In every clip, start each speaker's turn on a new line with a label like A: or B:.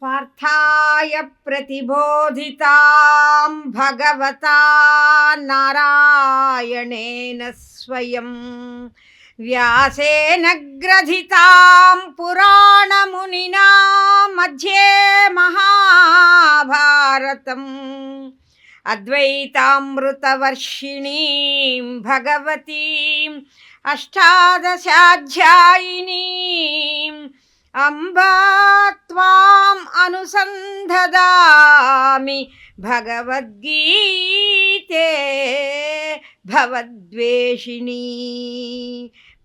A: पार्थाय प्रतिबोधितां भगवता नारायणेन स्वयं व्यासेन ग्रथितां पुराणमुनिना मध्ये महाभारतम् अद्वैतामृतवर्षिणीं भगवतीम् अष्टादशाध्यायिनीम् अम्बा त्वाम् अनुसन्धदामि भगवद्गीते भवद्वेषिणी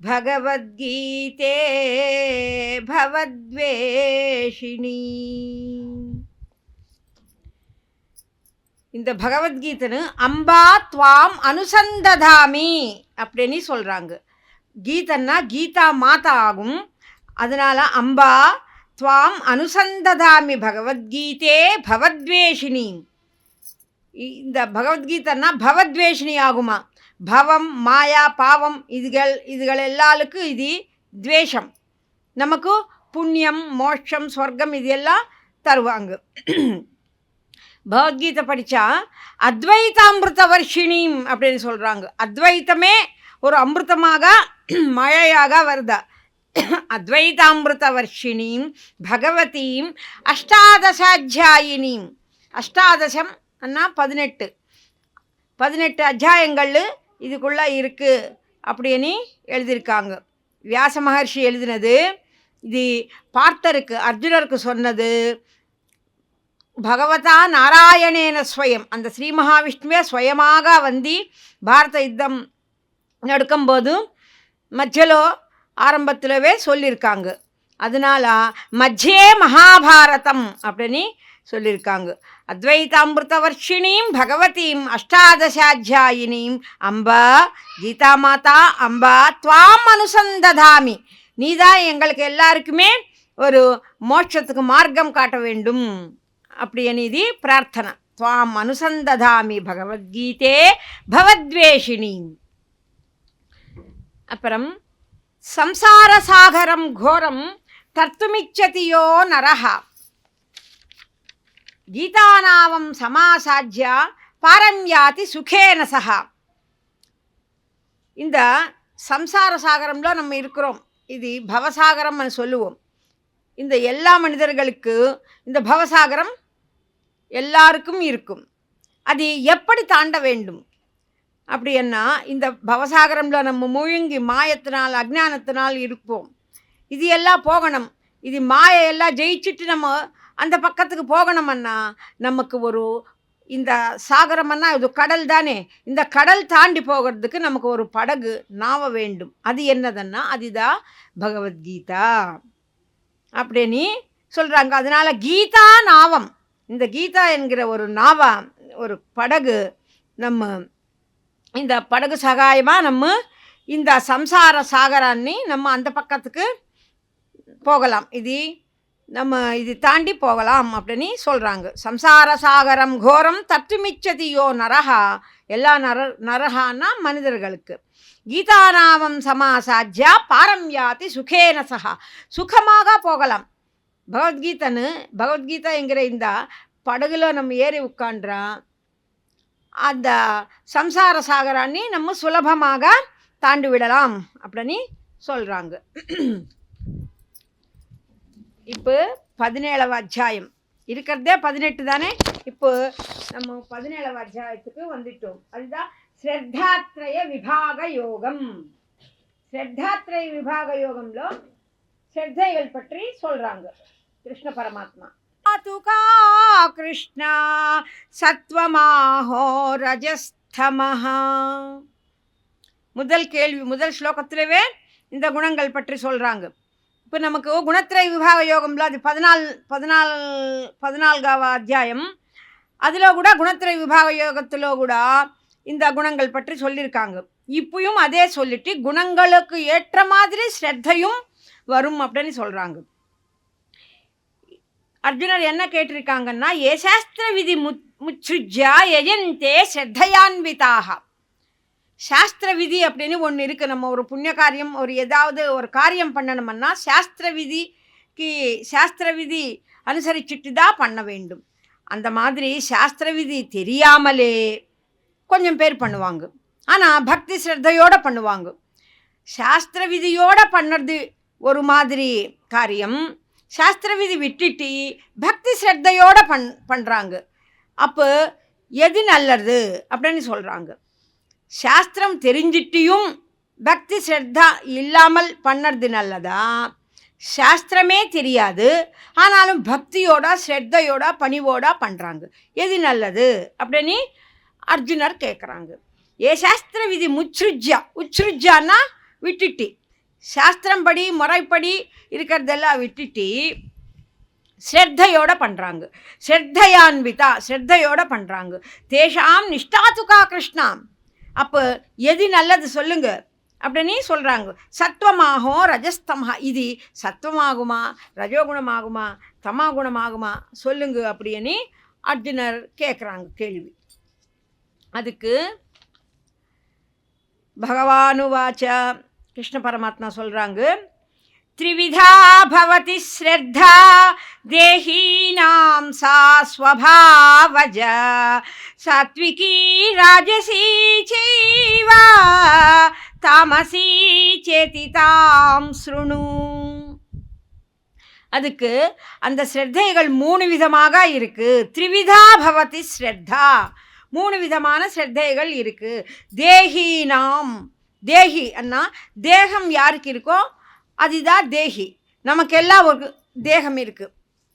A: भगवद्गीते भवद्वेषिणी. இந்த பகவத்கீதைன்னு அம்பா துவாம் அனுசந்ததாமி அப்படின்னு சொல்கிறாங்க. கீதன்னா கீதா மாதா ஆகும். அதனால் அம்பா துவாம் அனுசந்ததாமி பகவத்கீதே பவத்வேஷினி. இந்த பகவத்கீதைன்னா பவத்வேஷினி ஆகுமா. பவம் மாயா பாவம் இதுகள் எல்லாருக்கும் இது துவேஷம். நமக்கு புண்ணியம் மோட்சம் சொர்க்கம் இது எல்லாம் தருவாங்க. பகவத்கீதை படித்தா அத்வைதாமிருத வர்ஷிணிம் அப்படின்னு சொல்கிறாங்க. அத்வைத்தமே ஒரு அமிர்தமாக மழையாக வருதா. அத்வைதாமிருத வர்ஷிணிம் பகவதீம் அஷ்டாதசாத்தியாயினீம். அஷ்டாதசம் அண்ணா 18 அத்தியாயங்கள் இதுக்குள்ளே இருக்குது அப்படின்னு எழுதியிருக்காங்க. வியாச மகர்ஷி எழுதினது. இது பார்த்தருக்கு அர்ஜுனருக்கு சொன்னது பகவதா நாராயணேன ஸ்வயம். அந்த ஸ்ரீ மகாவிஷ்ணுவே ஸ்வயமாக வந்து பாரத யுத்தம் நடக்கும்போது மத்தியலோ ஆரம்பத்திலவே சொல்லியிருக்காங்க. அதனால் மத்தியே மகாபாரதம் அப்படின்னு சொல்லியிருக்காங்க. அத்வைதாமிருத வர்ஷிணீம் பகவதீம் அஷ்டாதசாத்தியாயினீம் அம்பா கீதா மாதா அம்பா துவாம் அனுசந்ததாமி. நீதான் எங்களுக்கு எல்லாருக்குமே ஒரு மோட்சத்துக்கு மார்க்கம் காட்ட வேண்டும் அப்படின்னு இது பிரார்த்தனை. துவாம் அனுசந்ததாமி பகவத்கீதே பவத்வேஷிணி. அப்புறம் சம்சாரசாகரம் கோரம் தர்த்துமிச்சதியோ நரஹா கீதாநாவம் சமாசாஜ்யா பாரம்யாதி சுகேன சஹா. இந்த சம்சார சாகரம்ல நம்ம இருக்கிறோம். இது பவசாகரம்னு சொல்லுவோம். இந்த எல்லா மனிதர்களுக்கு இந்த பவசாகரம் எல்லாருக்கும் இருக்கும். அது எப்படி தாண்ட வேண்டும் அப்படின்னா இந்த பவசாகரம்ல நம்ம முழுங்கி மாயத்தினால் அஜ்ஞானத்தினால் இருப்போம். இது எல்லாம் போகணும். இது மாயெல்லாம் ஜெயிச்சுட்டு நம்ம அந்த பக்கத்துக்கு போகணுமன்னா நமக்கு ஒரு இந்த சாகரம்னா இது கடல் தானே. இந்த கடல் தாண்டி போகிறதுக்கு நமக்கு ஒரு படகு நாவ வேண்டும். அது என்னதுன்னா அதுதான் பகவத்கீதா அப்படின்னு சொல்கிறாங்க. அதனால் கீதா நாவம், இந்த கீதா என்கிற ஒரு நாவா ஒரு படகு, நம்ம இந்த படகு சகாயமாக நம்ம இந்த சம்சார சாகராన్ని நம்ம அந்த பக்கத்துக்கு போகலாம். இது தாண்டி போகலாம் அப்படின்னு சொல்கிறாங்க. சம்சார சாகரம் கோரம் தத்துமிச்சதியோ நரஹா. எல்லா நரஹான்னா மனிதர்களுக்கு. கீதாநாமம் சமாசாஜ்யா பாரம்யாதி சுகேன சஹா. சுகமாக போகலாம். பகவத்கீதை என்கிற இந்த படகுல நம்ம ஏறி உட்காண்டா அந்த சம்சார சாகராన్ని நம்ம சுலபமாக தாண்டி விடலாம் அப்படின்னு சொல்கிறாங்க. இப்போ 17வது அத்தியாயம் இருக்கிறதே 18 தானே. இப்போ நம்ம 17வது அத்தியாயத்துக்கு வந்துட்டோம். அதுதான் ஸ்ரத்தாத்ரய விபாக யோகம். ஸ்ரத்தாத்ரய விபாக யோகம்లో ஸ்ரத்தைகள் பற்றி சொல்கிறாங்க கிருஷ்ண பரமாத்மா. துகா கிருஷ்ணா சத்வமாஹோ ரஜஸ்தமஹா. முதல் ஸ்லோகத்திலவே இந்த குணங்கள் பற்றி சொல்கிறாங்க. இப்போ நமக்கு குணத்திரை விபாக யோகம்ல அது 14வது அத்தியாயம். அதில் கூட குணத்திரை விபாக யோகத்தில் கூட இந்த குணங்கள் பற்றி சொல்லியிருக்காங்க. இப்பயும் அதே சொல்லிட்டு குணங்களுக்கு ஏற்ற மாதிரி ஸ்ரத்தையும் வரும் அப்படின்னு சொல்கிறாங்க. அர்ஜுனர் என்ன கேட்டிருக்காங்கன்னா ஏ சாஸ்திர விதி முச்சுஜ்யா யஜந்தே ஸ்ரத்தையான்விதாக. சாஸ்திர விதி அப்படின்னு ஒன்று இருக்குது. நம்ம ஒரு புண்ணிய காரியம் ஏதாவது ஒரு காரியம் பண்ணணும்னா சாஸ்திர விதி அனுசரிச்சுட்டு தான் பண்ண வேண்டும். அந்த மாதிரி சாஸ்திர விதி தெரியாமலே கொஞ்சம் பேர் பண்ணுவாங்க. ஆனால் பக்தி ஸ்ரத்தையோடு பண்ணுவாங்க. சாஸ்திர விதியோடு பண்ணுறது ஒரு மாதிரி காரியம், சாஸ்திர விதி விட்டுட்டு பக்தி ஸ்ரத்தையோடு பண்ணுறாங்க. அப்போ எது நல்லது அப்படின்னு சொல்கிறாங்க. சாஸ்திரம் தெரிஞ்சிட்டியும் பக்தி ஸ்ரத்தா இல்லாமல் பண்ணுறது நல்லதா, சாஸ்திரமே தெரியாது ஆனாலும் பக்தியோட ஸ்ரத்தையோட பணிவோட பண்ணுறாங்க, எது நல்லது அப்படின்னு அர்ஜுனர் கேட்குறாங்க. ஏ சாஸ்திர விதி உச்ருஜ்யான்னா விட்டுட்டு, சாஸ்திரம் படி முறைப்படி இருக்கிறதெல்லாம் விட்டுட்டு ஸ்ரத்தையோட பண்ணுறாங்க, ஸ்ரத்தையான்விதா ஸ்ரத்தையோட பண்ணுறாங்க. தேஷாம் நிஷ்டாத்துகா கிருஷ்ணாம். அப்போ எது நல்லது சொல்லுங்க அப்படின்னு சொல்கிறாங்க. சத்வமாகும் ரஜஸ்தமஹா, இது சத்வமாகுமா ரஜோகுணமாகுமா தமாகுணமாகுமா சொல்லுங்க அப்படின்னு அர்ஜுனர் கேட்குறாங்க கேள்வி. அதுக்கு பகவானுவாச்ச, கிருஷ்ண பரமாத்மா சொல்கிறாங்க, த்ரிவிதா பவதி ஸ்ரத்தா தேஹீனாம் சா ஸ்வபாவஜ சாத்விகி ராஜசி சைவ தாமசி சேதி தாம் ஸ்ருணு. அதுக்கு அந்த ஸ்ரத்தைகள் 3 விதமாக இருக்குது. த்ரிவிதா பவதி ஸ்ரத்தா, 3 விதமான ஸ்ரத்தைகள் இருக்குது. தேஹீனாம், தேஹி அண்ணா தேகம் யாருக்கு இருக்கோ அதுதான் தேஹி. நமக்கெல்லாம் ஒரு தேகம் இருக்குது,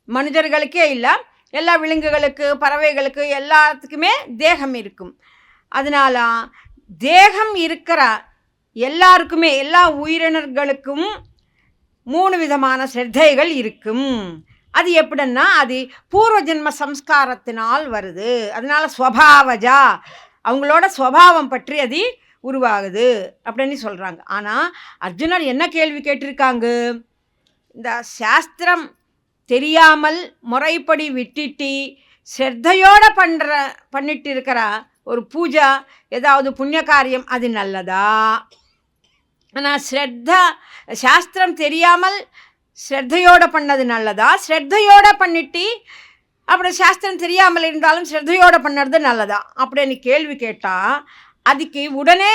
A: மனிதர்களுக்கே இல்லை, எல்லா விலங்குகளுக்கு பறவைகளுக்கு எல்லாத்துக்குமே தேகம் இருக்கும். அதனால தேகம் இருக்கிற எல்லாருக்குமே எல்லா உயிரினர்களுக்கும் 3 விதமான ஸ்ரத்தைகள் இருக்கும். அது எப்படின்னா அது பூர்வ ஜென்ம சம்ஸ்காரத்தினால் வருது. அதனால ஸ்வபாவஜா, அவங்களோட ஸ்வபாவம் பற்றி அது உருவாகுது அப்படின்னு சொல்கிறாங்க. ஆனால் அர்ஜுனர் என்ன கேள்வி கேட்டிருக்காங்க, இந்த சாஸ்திரம் தெரியாமல் முறைப்படி விட்டுட்டு ஸ்ரத்தையோடு பண்ணிட்டு இருக்கிற ஒரு பூஜை ஏதாவது புண்ணிய காரியம் அது நல்லதா? ஆனால் சாஸ்திரம் தெரியாமல் ஸ்ரத்தையோடு பண்ணது நல்லதா, ஸ்ரத்தையோடு பண்ணிட்டு அப்புறம் சாஸ்திரம் தெரியாமல் இருந்தாலும் ஸ்ரத்தையோடு பண்ணுறது நல்லதா அப்படின்னு கேள்வி கேட்டால் அதுக்கு உடனே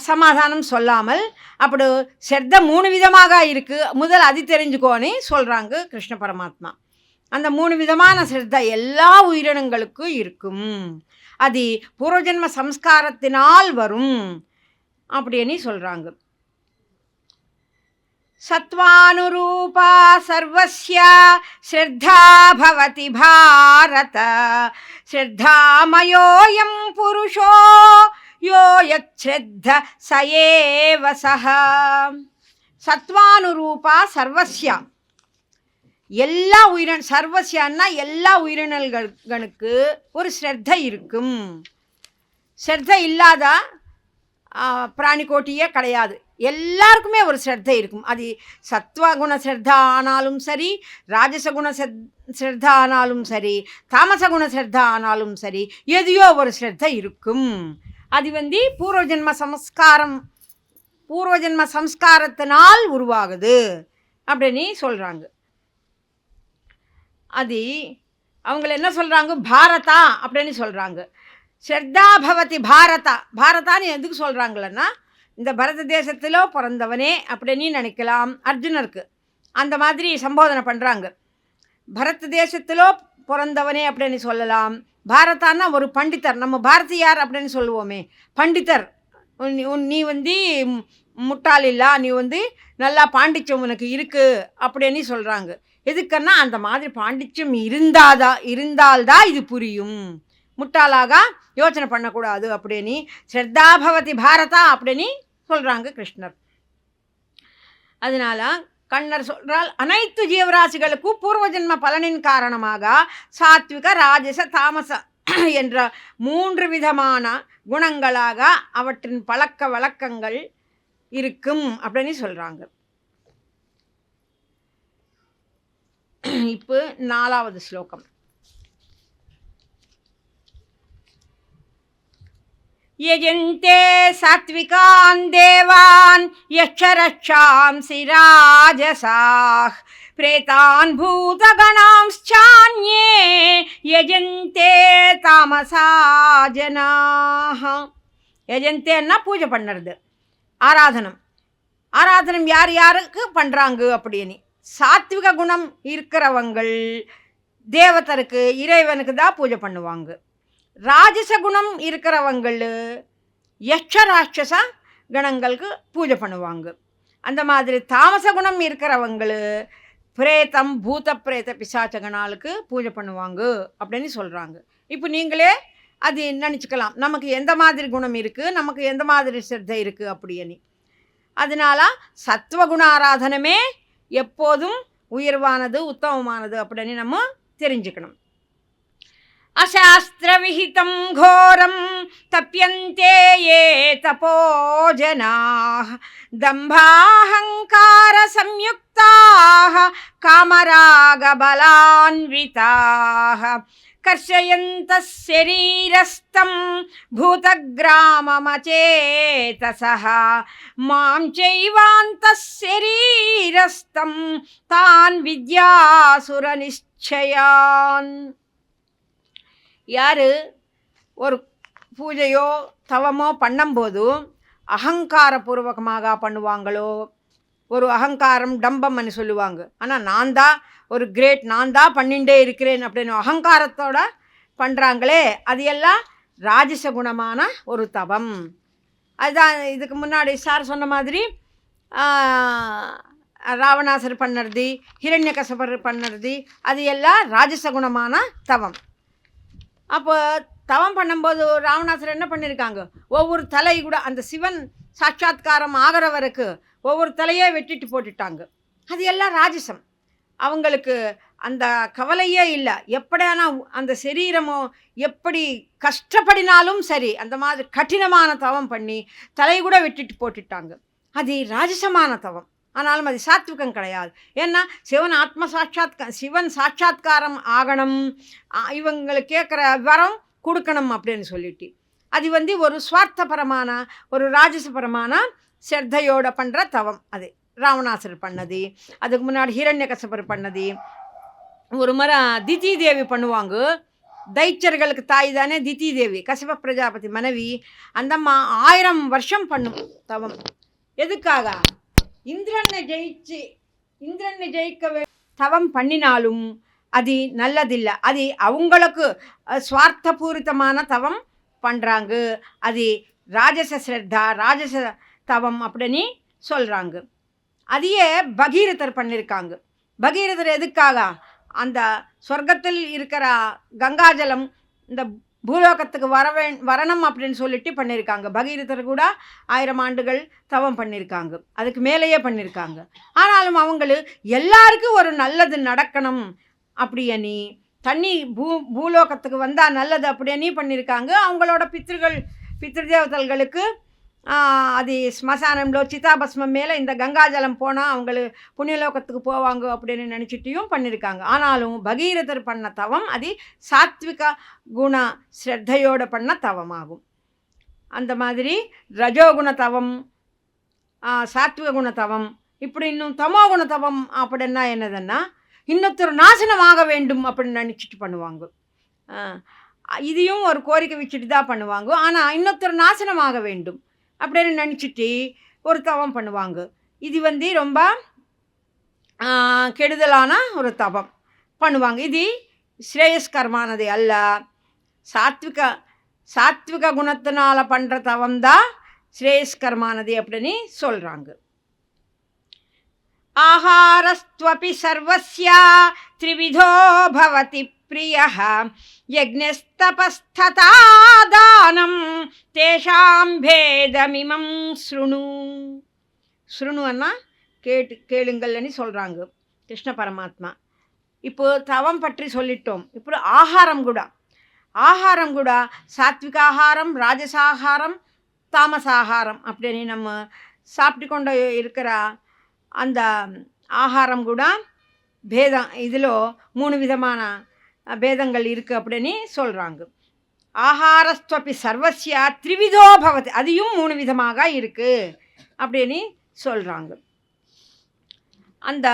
A: சமாதானம் சொல்லாமல் அப்படி ஸ்ரத்த 3 விதமாக இருக்குது, முதல் அது தெரிஞ்சுக்கோன்னு சொல்கிறாங்க கிருஷ்ண பரமாத்மா. அந்த 3 விதமான ஸ்ரத்த எல்லா உயிரினங்களுக்கும் இருக்கும், அது பூர்வஜன்ம சம்ஸ்காரத்தினால் வரும் அப்படின்னு சொல்கிறாங்க. சத்வானுரூபா சர்வஸ்ய ஸ்ரத்தா பவதி பாரத ஸ்ரத்தாமயோயம் புருஷோ யோ யச்ச்ரத்த சயேவ சஹ. சத்வானுரூபா சர்வஸ்ய, எல்லா சர்வஸ்யன்னா எல்லா உயிரினங்களுக்கு ஒரு ஸ்ரத்தை இருக்கும். ஸ்ரத்தை இல்லாத பிராணிக்கோட்டியே கிடையாது, எல்லாருக்குமே ஒரு ஸ்ரத்தை இருக்கும். அது சத்வகுண ஸ்ரத்தா ஆனாலும் சரி, ராஜசகுண ஸ்ரத்தா ஆனாலும் சரி, தாமசகுண ஸ்ரத்தா ஆனாலும் சரி, எதையோ ஒரு ஸ்ரத்தை இருக்கும். அது பூர்வஜன்ம சம்ஸ்காரத்தினால் உருவாகுது அப்படின்னு சொல்கிறாங்க. அது அவங்கள என்ன சொல்கிறாங்க, பாரதா அப்படின்னு சொல்கிறாங்க. ஸ்ரத்தா பவதி பாரதா, பாரதான்னு எதுக்கு சொல்கிறாங்களன்னா இந்த பரத தேசத்திலோ பிறந்தவனே அப்படின்னு நினைக்கலாம் அர்ஜுனருக்கு. அந்த மாதிரி சம்போதனை பண்ணுறாங்க. பரத தேசத்திலோ பிறந்தவனே அப்படின்னு சொல்லலாம். பாரதான்னா ஒரு பண்டிதர், நம்ம பாரதியார் அப்படின்னு சொல்லுவோமே, பண்டிதர். நீ முட்டாள் இல்லா, நீ நல்லா பாண்டிச்சம் உனக்கு இருக்குது அப்படின்னு சொல்கிறாங்க. எதுக்குன்னா அந்த மாதிரி பாண்டிச்சம் இருந்தால்தான் இது புரியும், முட்டாளாக யோசனை பண்ணக்கூடாது அப்படின்னு ஸ்ரத்தா பவதி பாரதா அப்படின்னு சொல்கிறாங்க கிருஷ்ணர். அதனால் கண்ணர் சொல்கிறால் அனைத்து ஜீவராசிகளுக்கும் பூர்வஜன்ம பலனின் காரணமாக சாத்விக ராஜச தாமச என்ற 3 விதமான குணங்களாக அவற்றின் பழக்க வழக்கங்கள் இருக்கும் அப்படின்னு சொல்கிறாங்க. இப்போ 4வது ஸ்லோகம். யஜந்தே சாத்விகான் தேவான் யக்ஷரக்ஷாம்சி ராஜசாः பிரேதான் பூதகணாம்ச்சான்யே யஜந்தே தாமசா ஜனாः. யஜந்தேன்னா பூஜை பண்ணுறது, ஆராதனம் யார் யாருக்கு பண்ணுறாங்க அப்படின்னு. சாத்விக குணம் இருக்கிறவங்கள் தேவதருக்கு இறைவனுக்கு தான் பூஜை பண்ணுவாங்க. ராஜச குணம் இருக்கிறவங்கள் யக்ஷ ராட்சச கணங்களுக்கு பூஜை பண்ணுவாங்க. அந்த மாதிரி தாமச குணம் இருக்கிறவங்கள் பிரேதம் பூத பிரேத பிசாச்ச கணாளுக்கு பூஜை பண்ணுவாங்க அப்படின்னு சொல்கிறாங்க. இப்போ நீங்களே அது நினச்சிக்கலாம், நமக்கு எந்த மாதிரி குணம் இருக்குது, நமக்கு எந்த மாதிரி சிரத்தை இருக்குது அப்படின்னு. அதனால சத்வகுண ஆராதனமே எப்போதும் உயர்வானது, உத்தமமானது அப்படின்னு நம்ம தெரிஞ்சுக்கணும். அசாஸ்திர விஹிதம் கோரம் தப்யந்தே ஏ தபோஜனாः தம்பாஹங்கார சம்யுக்தாः காமராக பலான்விதாः கர்ஷயந்தः ஷரீரஸ்தம் பூதக்ராமமசேதசः மாம் சைவாந்தः ஷரீரஸ்தம் தான் வித்யாசுர நிச்சயான். யார் ஒரு பூஜையோ தவமோ பண்ணும்போது அகங்காரபூர்வகமாக பண்ணுவாங்களோ, ஒரு அகங்காரம் டம்பம்னு சொல்லுவாங்க, ஆனால் நான் தான் ஒரு கிரேட், நான் தான் பண்ணிகிட்டே இருக்கிறேன் அப்படின்னு அகங்காரத்தோட பண்ணுறாங்களே, அது எல்லாம் ராஜச குணமான ஒரு தவம். அதுதான் இதுக்கு முன்னாடி சார் சொன்ன மாதிரி ராவணாசர் பண்ணுறது, ஹிரண்யகசபர் பண்ணுறது, அது எல்லாம் ராஜச குணமான தவம். அப்போ தவம் பண்ணும்போது ராவணாசர் என்ன பண்ணியிருக்காங்க, ஒவ்வொரு தலை கூட அந்த சிவன் சாட்சாத்காரம் ஆகிறவருக்கு ஒவ்வொரு தலையே வெட்டிட்டு போட்டுட்டாங்க. அது எல்லாம் ராஜசம். அவங்களுக்கு அந்த கவலையே இல்லை, எப்படியானா அந்த சரீரமோ எப்படி கஷ்டப்படினாலும் சரி அந்த மாதிரி கடினமான தவம் பண்ணி தலை கூட வெட்டிட்டு போட்டுட்டாங்க. அது ராஜசமான தவம், ஆனாலும் அது சாத்விகம் கிடையாது. ஏன்னா சிவன் சாட்சாத்காரம் ஆகணும், இவங்களுக்கு கேட்குற வரம் கொடுக்கணும் அப்படின்னு சொல்லிட்டு அது ஒரு சுவார்த்தபரமான ஒரு ராஜசபரமான ஸ்ரத்தையோட பண்ணுற தவம். அது ராவணாசர் பண்ணது, அதுக்கு முன்னாடி ஹிரண்யகசபர் பண்ணது. ஒரு முறை திதி தேவி பண்ணுவாங்க, தைச்சர்களுக்கு தாய் தானே திதி தேவி, கசிப பிரஜாபதி மனைவி. அந்த 1000 வருஷம் பண்ணும் தவம். எதுக்காக? இந்திரனை ஜெயிக்க தவம் பண்ணினாலும் அது நல்லதில்லை, அது அவங்களுக்கு சுவார்த்தபூரிதமான தவம் பண்ணுறாங்க. அது ராஜச ஸ்ரத்தா, ராஜச தவம் அப்படின்னு சொல்கிறாங்க. அதையே பகீரதர் பண்ணியிருக்காங்க. பகீரதர் எதுக்காக? அந்த சொர்க்கத்தில் இருக்கிற கங்காஜலம் இந்த பூலோகத்துக்கு வரணும் அப்படின்னு சொல்லிட்டு பண்ணியிருக்காங்க. பகீரதர் கூட 1000 ஆண்டுகள் தவம் பண்ணியிருக்காங்க, அதுக்கு மேலேயே பண்ணியிருக்காங்க. ஆனாலும் அவங்களு எல்லாருக்கும் ஒரு நல்லது நடக்கணும் அப்படியனி தண்ணி பூலோகத்துக்கு வந்தால் நல்லது அப்படியனி பண்ணியிருக்காங்க. அவங்களோட பித்ருதேவதல்களுக்கு அது ஸ்மசானம்லோ சிதாபஸ்மம் மேலே இந்த கங்காஜலம் போனால் அவங்களுக்கு புண்ணியலோகத்துக்கு போவாங்க அப்படின்னு நினச்சிட்டையும் பண்ணியிருக்காங்க. ஆனாலும் பகீரதர் பண்ண தவம் அது சாத்விக குண ஸ்ரத்தையோடு பண்ண தவமாகும். அந்த மாதிரி ரஜோகுண தவம், சாத்விக குண தவம், இப்படி இன்னும் தமோகுண தவம் அப்படின்னா என்னதுன்னா இன்னொருத்தர் நாசனமாக வேண்டும் அப்படின்னு நினச்சிட்டு பண்ணுவாங்க. இதையும் ஒரு கோரிக்கை வச்சுட்டு தான் பண்ணுவாங்க. ஆனால் இன்னொருத்தர் நாசனமாக வேண்டும் அப்படின்னு நினச்சிட்டு ஒரு தவம் பண்ணுவாங்க. இது ரொம்ப கெடுதலான ஒரு தவம் பண்ணுவாங்க. இது ஸ்ரேயஸ்கரமானது அல்ல. சாத்விக குணத்தினால் பண்ணுற தவம் தான் ஸ்ரேயஸ்கரமானது அப்படின்னு சொல்கிறாங்க. ஆஹாரஸ்த்வபி சர்வஸ்ய த்ரிவிதோ பவதி பிரியः யக்ஞஸ்தபஸ்ததா தானம் தேஷாம் பேதமிமம் ஸ்ருணுன்னா கேளுங்கள்னு சொல்கிறாங்க கிருஷ்ண பரமாத்மா. இப்போ தவம் பற்றி சொல்லிட்டோம். இப்போ ஆகாரம் கூட சாத்விக ஆகாரம், ராஜசாகாரம், தாமசாகாரம் அப்படின்னு நம்ம சாப்பிட்டு கொண்டு இருக்கிற அந்த ஆகாரம் கூட பேதம். இதில் 3 விதமான பேதங்கள் இருக்குது அப்படின்னு சொல்கிறாங்க. ஆகாரஸ்துவபி சர்வஸ்ய த்ரிவிதோ பவதி, அதையும் 3 விதமாக இருக்குது அப்படின்னு சொல்கிறாங்க. அந்த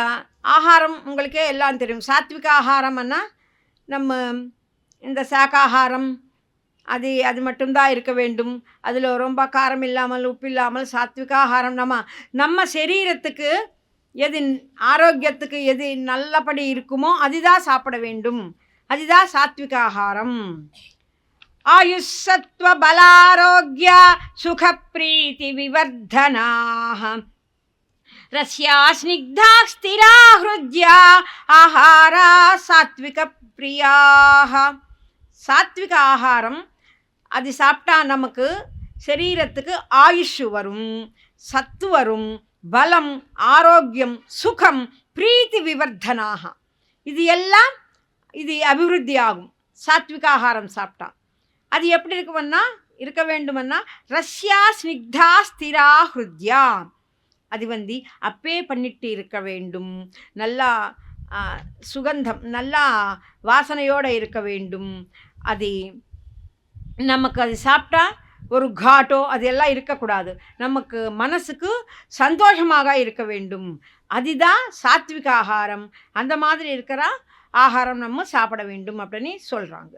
A: ஆகாரம் உங்களுக்கே எல்லாம் தெரியும். சாத்விக ஆகாரம்னா நம்ம இந்த சாக்காகாரம் அது மட்டும்தான் இருக்க வேண்டும். அதில் ரொம்ப காரம் இல்லாமல் உப்பு இல்லாமல் சாத்விக ஆகாரம். நம்ம சரீரத்துக்கு எது ஆரோக்கியத்துக்கு எது நல்லபடி இருக்குமோ அதுதான் சாப்பிட வேண்டும். அதுதான் சாத்விக ஆகாரம். ஆயுஷத்வ பலாரோக்ய சுகப்ரீதி விவர்தனாः ரஸ்யா ஸ்னிக்தா ஸ்திரா ஹ்ருத்யா ஆஹாரா சாத்விக பிரியாः. சாத்விக ஆகாரம் அது சாப்பிட்டா நமக்கு சரீரத்துக்கு ஆயுஷ் வரும், சத்து வரும், பலம், ஆரோக்கியம், சுகம், பிரீத்தி விவர்தனாக, இது எல்லாம் இது அபிவிருத்தி ஆகும் சாத்விக ஆகாரம் சாப்பிட்டா. அது எப்படி இருக்க வேண்டுமன்னா ரஸ்யா ஸ்னிக்தா ஸ்திரா ஹ்ருத்யா, அது அப்பே பண்ணிட்டு இருக்க வேண்டும். நல்லா சுகந்தம், நல்லா வாசனையோடு இருக்க வேண்டும். அது நமக்கு அது சாப்பிட்டா ஒரு காட்டோ அதெல்லாம் இருக்கக்கூடாது. நமக்கு மனசுக்கு சந்தோஷமாக இருக்க வேண்டும். அதுதான் சாத்விக ஆகாரம். அந்த மாதிரி இருக்கிற ஆகாரம் நம்ம சாப்பிட வேண்டும் அப்படின்னு சொல்கிறாங்க.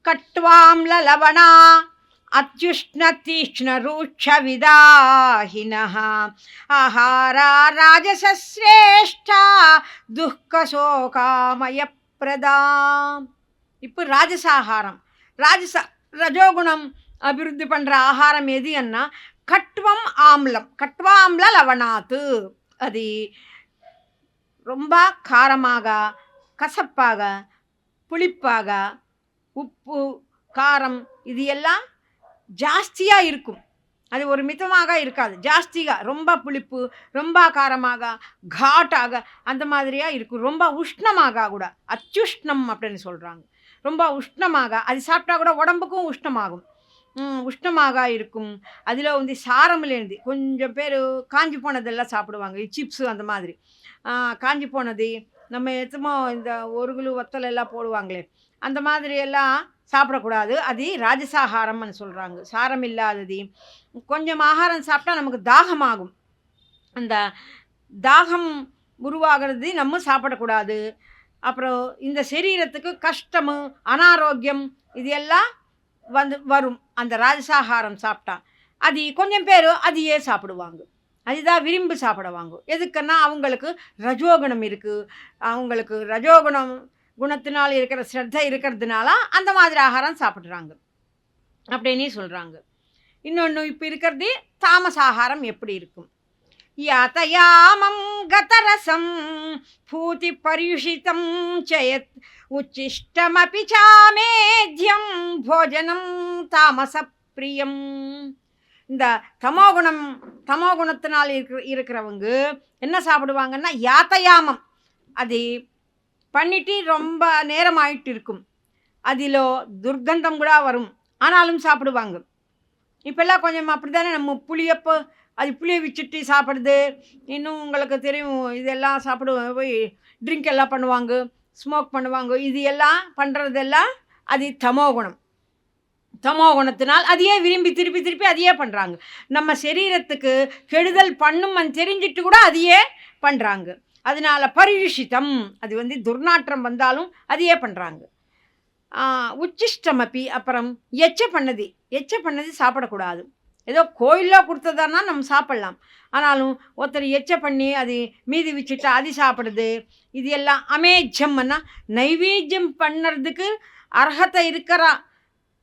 A: கட்வாம்ல லவணா அத்யுஷ்ண தீக்ஷ்ண ரூட்ச விதாஹினஹ ஆஹாரா ராஜசஸ்ரேஷ்டா துக்கசோகாமய பிரதா. இப்போ ராஜசாகாரம், ரஜோகுணம் அபிவிருத்தி பண்ணுற ஆகாரம் எதுன்னா கட்வம் ஆம்லம், கட்வாம்ல லவணாத்து. அது ரொம்ப காரமாக, கசப்பாக, புளிப்பாக, உப்பு, காரம் இது எல்லாம் ஜாஸ்தியாக இருக்கும். அது ஒரு மிதமாக இருக்காது, ஜாஸ்தியாக ரொம்ப புளிப்பு, ரொம்ப காரமாக, காட்டாக அந்த மாதிரியாக இருக்கும். ரொம்ப உஷ்ணமாக கூட அச்சுஷ்ணம் அப்படின்னு சொல்கிறாங்க. ரொம்ப உஷ்ணமாக அது சாப்பிட்டா கூட உடம்புக்கும் உஷ்ணமாகும், உஷ்ணமாக இருக்கும். அதில் சாரமிலேருந்து கொஞ்சம் பேர் காஞ்சி போனதெல்லாம் சாப்பிடுவாங்க, சிப்ஸு அந்த மாதிரி காஞ்சி போனது. நம்ம எத்தமோ இந்த 1 கிலோ வத்தல் எல்லாம் போடுவாங்களே அந்த மாதிரி எல்லாம் சாப்பிடக்கூடாது. அது ராஜசாகாரம்னு சொல்கிறாங்க. சாரம் இல்லாதது. கொஞ்சம் ஆகாரம் சாப்பிட்டா நமக்கு தாகமாகும். அந்த தாகம் உருவாகிறது நம்ம சாப்பிடக்கூடாது. அப்புறம் இந்த சரீரத்துக்கு கஷ்டம், அனாரோக்கியம் இது எல்லாம் வரும் அந்த ராஜசாகாரம் சாப்பிட்டா. அது கொஞ்சம் பேர் அதையே சாப்பிடுவாங்க, அதுதான் விரும்பி சாப்பிடுவாங்க. எதுக்குன்னா அவங்களுக்கு ரஜோகுணம் இருக்குது, அவங்களுக்கு குணத்தினால் இருக்கிற ஸ்ரத்தை இருக்கிறதுனால அந்த மாதிரி ஆகாரம் சாப்பிட்றாங்க அப்படின்னு சொல்கிறாங்க. இன்னொன்று இப்போ இருக்கிறது தாமசாகாரம் எப்படி இருக்கும். யாத்தயாமம் கதரசம் பூதி பரியுஷிதம் சயத் உச்சிஷ்டமபி சாமேத்யம் போஜனம் தாமச பிரியம். இந்த தமோகுணத்தினால் இருக்கிறவங்க என்ன சாப்பிடுவாங்கன்னா யாத்தயாமம் அது பண்ணிட்டு ரொம்ப நேரம் ஆயிட்டு இருக்கும், அதில் துர்கந்தம் கூட வரும், ஆனாலும் சாப்பிடுவாங்க. இப்போல்லாம் கொஞ்சம் அப்படி தானே நம்ம புளியை வச்சுட்டு சாப்பிடுது. இன்னும் உங்களுக்கு தெரியும், இதெல்லாம் சாப்பிடுவோம், போய் ட்ரிங்க் எல்லாம் பண்ணுவாங்க, ஸ்மோக் பண்ணுவாங்க. இது எல்லாம் பண்ணுறதெல்லாம் அது தமோகுணத்தினால் அதையே விரும்பி திருப்பி அதையே பண்ணுறாங்க. நம்ம சரீரத்துக்கு கெடுதல் பண்ணும் தெரிஞ்சிட்டு கூட அதையே பண்ணுறாங்க. அதனால் பரியுஷிதம் அது துர்நாற்றம் வந்தாலும் அதையே பண்ணுறாங்க. உச்சிஷ்டமப்பி அப்புறம் எச்ச பண்ணது சாப்பிடக்கூடாது. ஏதோ கோயிலில் கொடுத்ததானா நம்ம சாப்பிட்லாம், ஆனாலும் ஒருத்தர் எச்ச பண்ணி அது மீதி வச்சுட்டு அது சாப்பிடுது. இது எல்லாம் அமேஜம்னா நைவேத்தியம் பண்ணுறதுக்கு அர்ஹத்தை இருக்கிற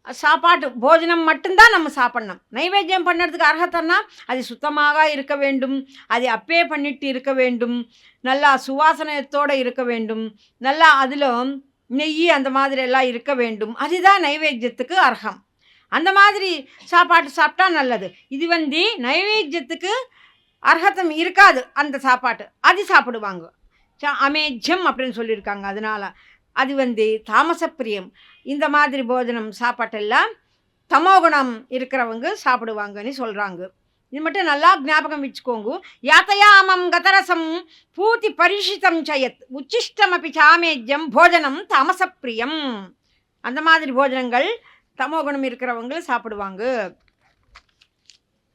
A: சாப்பாட்டு போஜனம் மட்டும்தான் நம்ம சாப்பிட்ணும். நைவேத்தியம் பண்ணுறதுக்கு அர்ஹத்தைன்னா அது சுத்தமாக இருக்க வேண்டும், அது அப்பே பண்ணிட்டு இருக்க வேண்டும், நல்லா சுவாசனத்தோடு இருக்க வேண்டும், நல்லா அதில் நெய் அந்த மாதிரி எல்லாம் இருக்க வேண்டும். அதுதான் நைவேத்தியத்துக்கு அர்ஹம். அந்த மாதிரி சாப்பாட்டு சாப்பிட்டா நல்லது. இது நைவேத்தியத்துக்கு அர்ஹத்தம் இருக்காது அந்த சாப்பாட்டு, அது சாப்பிடுவாங்க. அமேஜம் அப்படின்னு சொல்லியிருக்காங்க. அதனால் அது தாமசப்பிரியம். இந்த மாதிரி போஜனம் சாப்பாட்டெல்லாம் தமோகுணம் இருக்கிறவங்க சாப்பிடுவாங்கன்னு சொல்கிறாங்க. இது மட்டும் நல்லா ஞாபகம் வச்சுக்கோங்க. யாத்தயாமம் கதரசம் பூதி பரிஷிதம் சயத் உச்சிஷ்டமபி சாமேஜ்யம் போஜனம் தாமசப்பிரியம் அந்த மாதிரி போஜனங்கள் தமோ குணம் இருக்கிறவங்க சாப்பிடுவாங்க.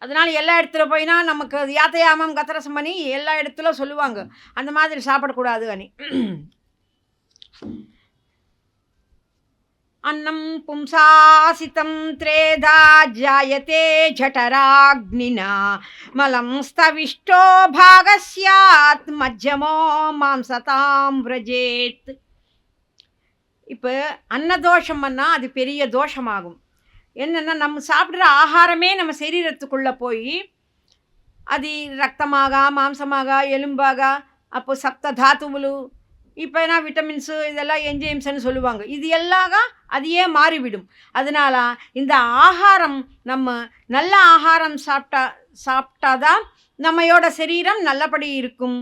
A: அதனால் எல்லா இடத்துல போயினா நமக்கு யாத்தயாமம் கத்தரசம் பண்ணி எல்லா இடத்துல சொல்லுவாங்க அந்த மாதிரி சாப்பிடக்கூடாது அனி. அன்னம் பும்சாசிதம் த்ரேதா ஜாயதே ஜடராக்னினா மலம் ஸ்தவிஷ்டோ பாகஸ்யாத் மஜ்ஜமோ மாம்சதாம் விரஜேத். இப்போ அன்னதோஷம் பண்ணால் அது பெரிய தோஷமாகும். என்னென்னா நம்ம சாப்பிட்ற ஆகாரமே நம்ம சரீரத்துக்குள்ளே போய் அது ரத்தமாக மாம்சமாக எலும்பாக அப்போ சப்த தாத்துவுலு இப்போ என்ன விட்டமின்ஸு இதெல்லாம் என்ஜைம்ஸ்ன்னு சொல்லுவாங்க. இது எல்லாம் அதையே மாறிவிடும். அதனால் இந்த ஆகாரம் நம்ம நல்ல ஆகாரம் சாப்பிட்டாதான் நம்மையோட சரீரம் நல்லபடி இருக்கும்.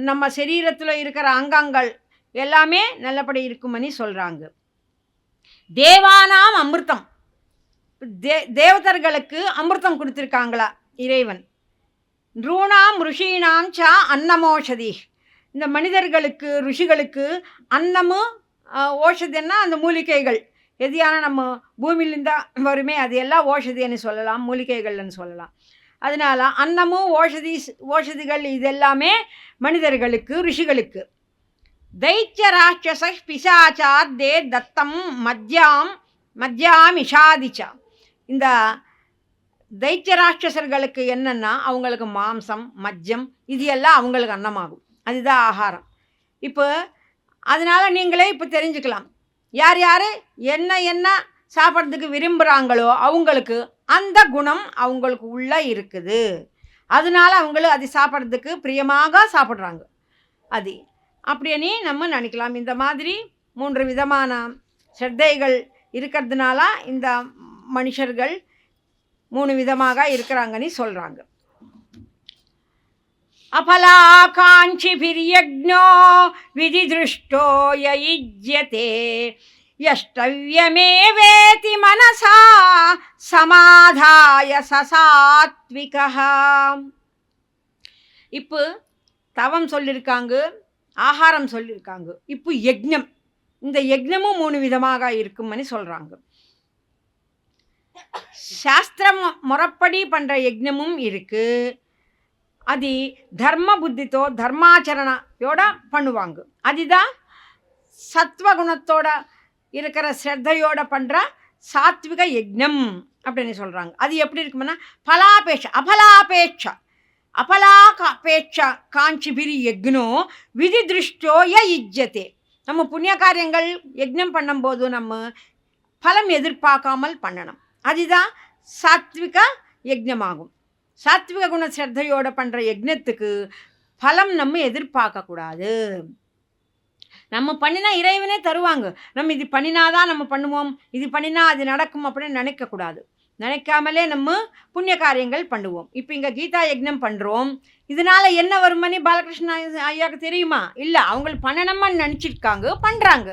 A: நம்ம சரீரத்தில் இருக்கிற அங்கங்கள் எல்லாமே நல்லபடி இருக்கும்னு சொல்கிறாங்க. தேவானாம் அமிர்தம், தேவதர்களுக்கு அமிர்தம் கொடுத்துருக்காங்களா இறைவன். நூணாம் ருஷீனாம் ச அன்னமோஷதி, இந்த மனிதர்களுக்கு ருஷிகளுக்கு அன்னமும் ஓஷதின்னா அந்த மூலிகைகள் எதையான நம்ம பூமியிலிருந்தா வருமே அது எல்லாம் ஓஷதின்னு சொல்லலாம், மூலிகைகள்னு சொல்லலாம். அதனால் அன்னமும் ஓஷதிகள் இதெல்லாமே மனிதர்களுக்கு ருஷிகளுக்கு. தைத்திய ராட்சச பிசாச்சாத் தே தத்தம் மத்யாம் இஷாதிச்சா, இந்த தைத்திய ராட்சசர்களுக்கு என்னென்னா அவங்களுக்கு மாம்சம் மஜ்ஜம் இது எல்லாம் அவங்களுக்கு அன்னமாகும், அதுதான் ஆகாரம். இப்போ அதனால் நீங்களே இப்போ தெரிஞ்சுக்கலாம் யார் யார் என்ன சாப்பிட்றதுக்கு விரும்புகிறாங்களோ அவங்களுக்கு அந்த குணம் அவங்களுக்கு உள்ளே இருக்குது. அதனால் அவங்களும் அது சாப்பிட்றதுக்கு பிரியமாக சாப்பிட்றாங்க. அது அப்படின்னு நம்ம நினைக்கலாம். இந்த மாதிரி 3 விதமான ஸ்ரத்தைகள் இருக்கிறதுனால இந்த மனுஷர்கள் 3 விதமாக இருக்கிறாங்கன்னு சொல்கிறாங்க. அபலாகாஞ்சிபிர்யக்ஞோ விதிதிருஷ்டோ யயுஜ்யதே யஷ்டவ்யமேவேதி மனசா சமாதாய சசாத்விகா. இப்போ தவம் சொல்லியிருக்காங்க, ஆகாரம் சொல்லியிருக்காங்க, இப்போ யக்ஞம். இந்த யக்ஞமும் 3 விதமாக இருக்கும்னு சொல்கிறாங்க. சாஸ்திரம் முறைப்படி பண்ணுற யக்ஞமும் இருக்குது. அது தர்ம புத்தித்தோ தர்மாச்சரணோட பண்ணுவாங்க. அதுதான் சத்வகுணத்தோட இருக்கிற ஸ்ரத்தையோட பண்ணுற சாத்விக யக்ஞம் அப்படின்னு சொல்கிறாங்க. அது எப்படி இருக்குமுன்னா அபலாபேட்ச காஞ்சிபிரி யக்னோ விதி திருஷ்டோ யுஜ்யதே. நம்ம புண்ணிய காரியங்கள் யக்ஞம் பண்ணும்போது நம்ம பலம் எதிர்பார்க்காமல் பண்ணணும். அதுதான் சாத்விக யக்ஞமாகும். சாத்விக குண ஸ்ரத்தையோடு பண்ணுற யக்ஞத்துக்கு பலம் நம்ம எதிர்பார்க்கக்கூடாது. நம்ம பண்ணினா இறைவனே தருவாங்க. நம்ம இது பண்ணினாதான் நம்ம பண்ணுவோம், இது பண்ணினா அது நடக்கும் அப்படின்னு நினைக்கக்கூடாது. நினைக்காமலே நம்ம புண்ணிய காரியங்கள் பண்ணுவோம். இப்போ இங்கே கீதா யக்ஞம் பண்ணுறோம், இதனால் என்ன வருமானி பாலகிருஷ்ண ஐயாவுக்கு தெரியுமா? இல்லை, அவங்களுக்கு பண்ணணுமான்னு நினச்சிருக்காங்க, பண்ணுறாங்க,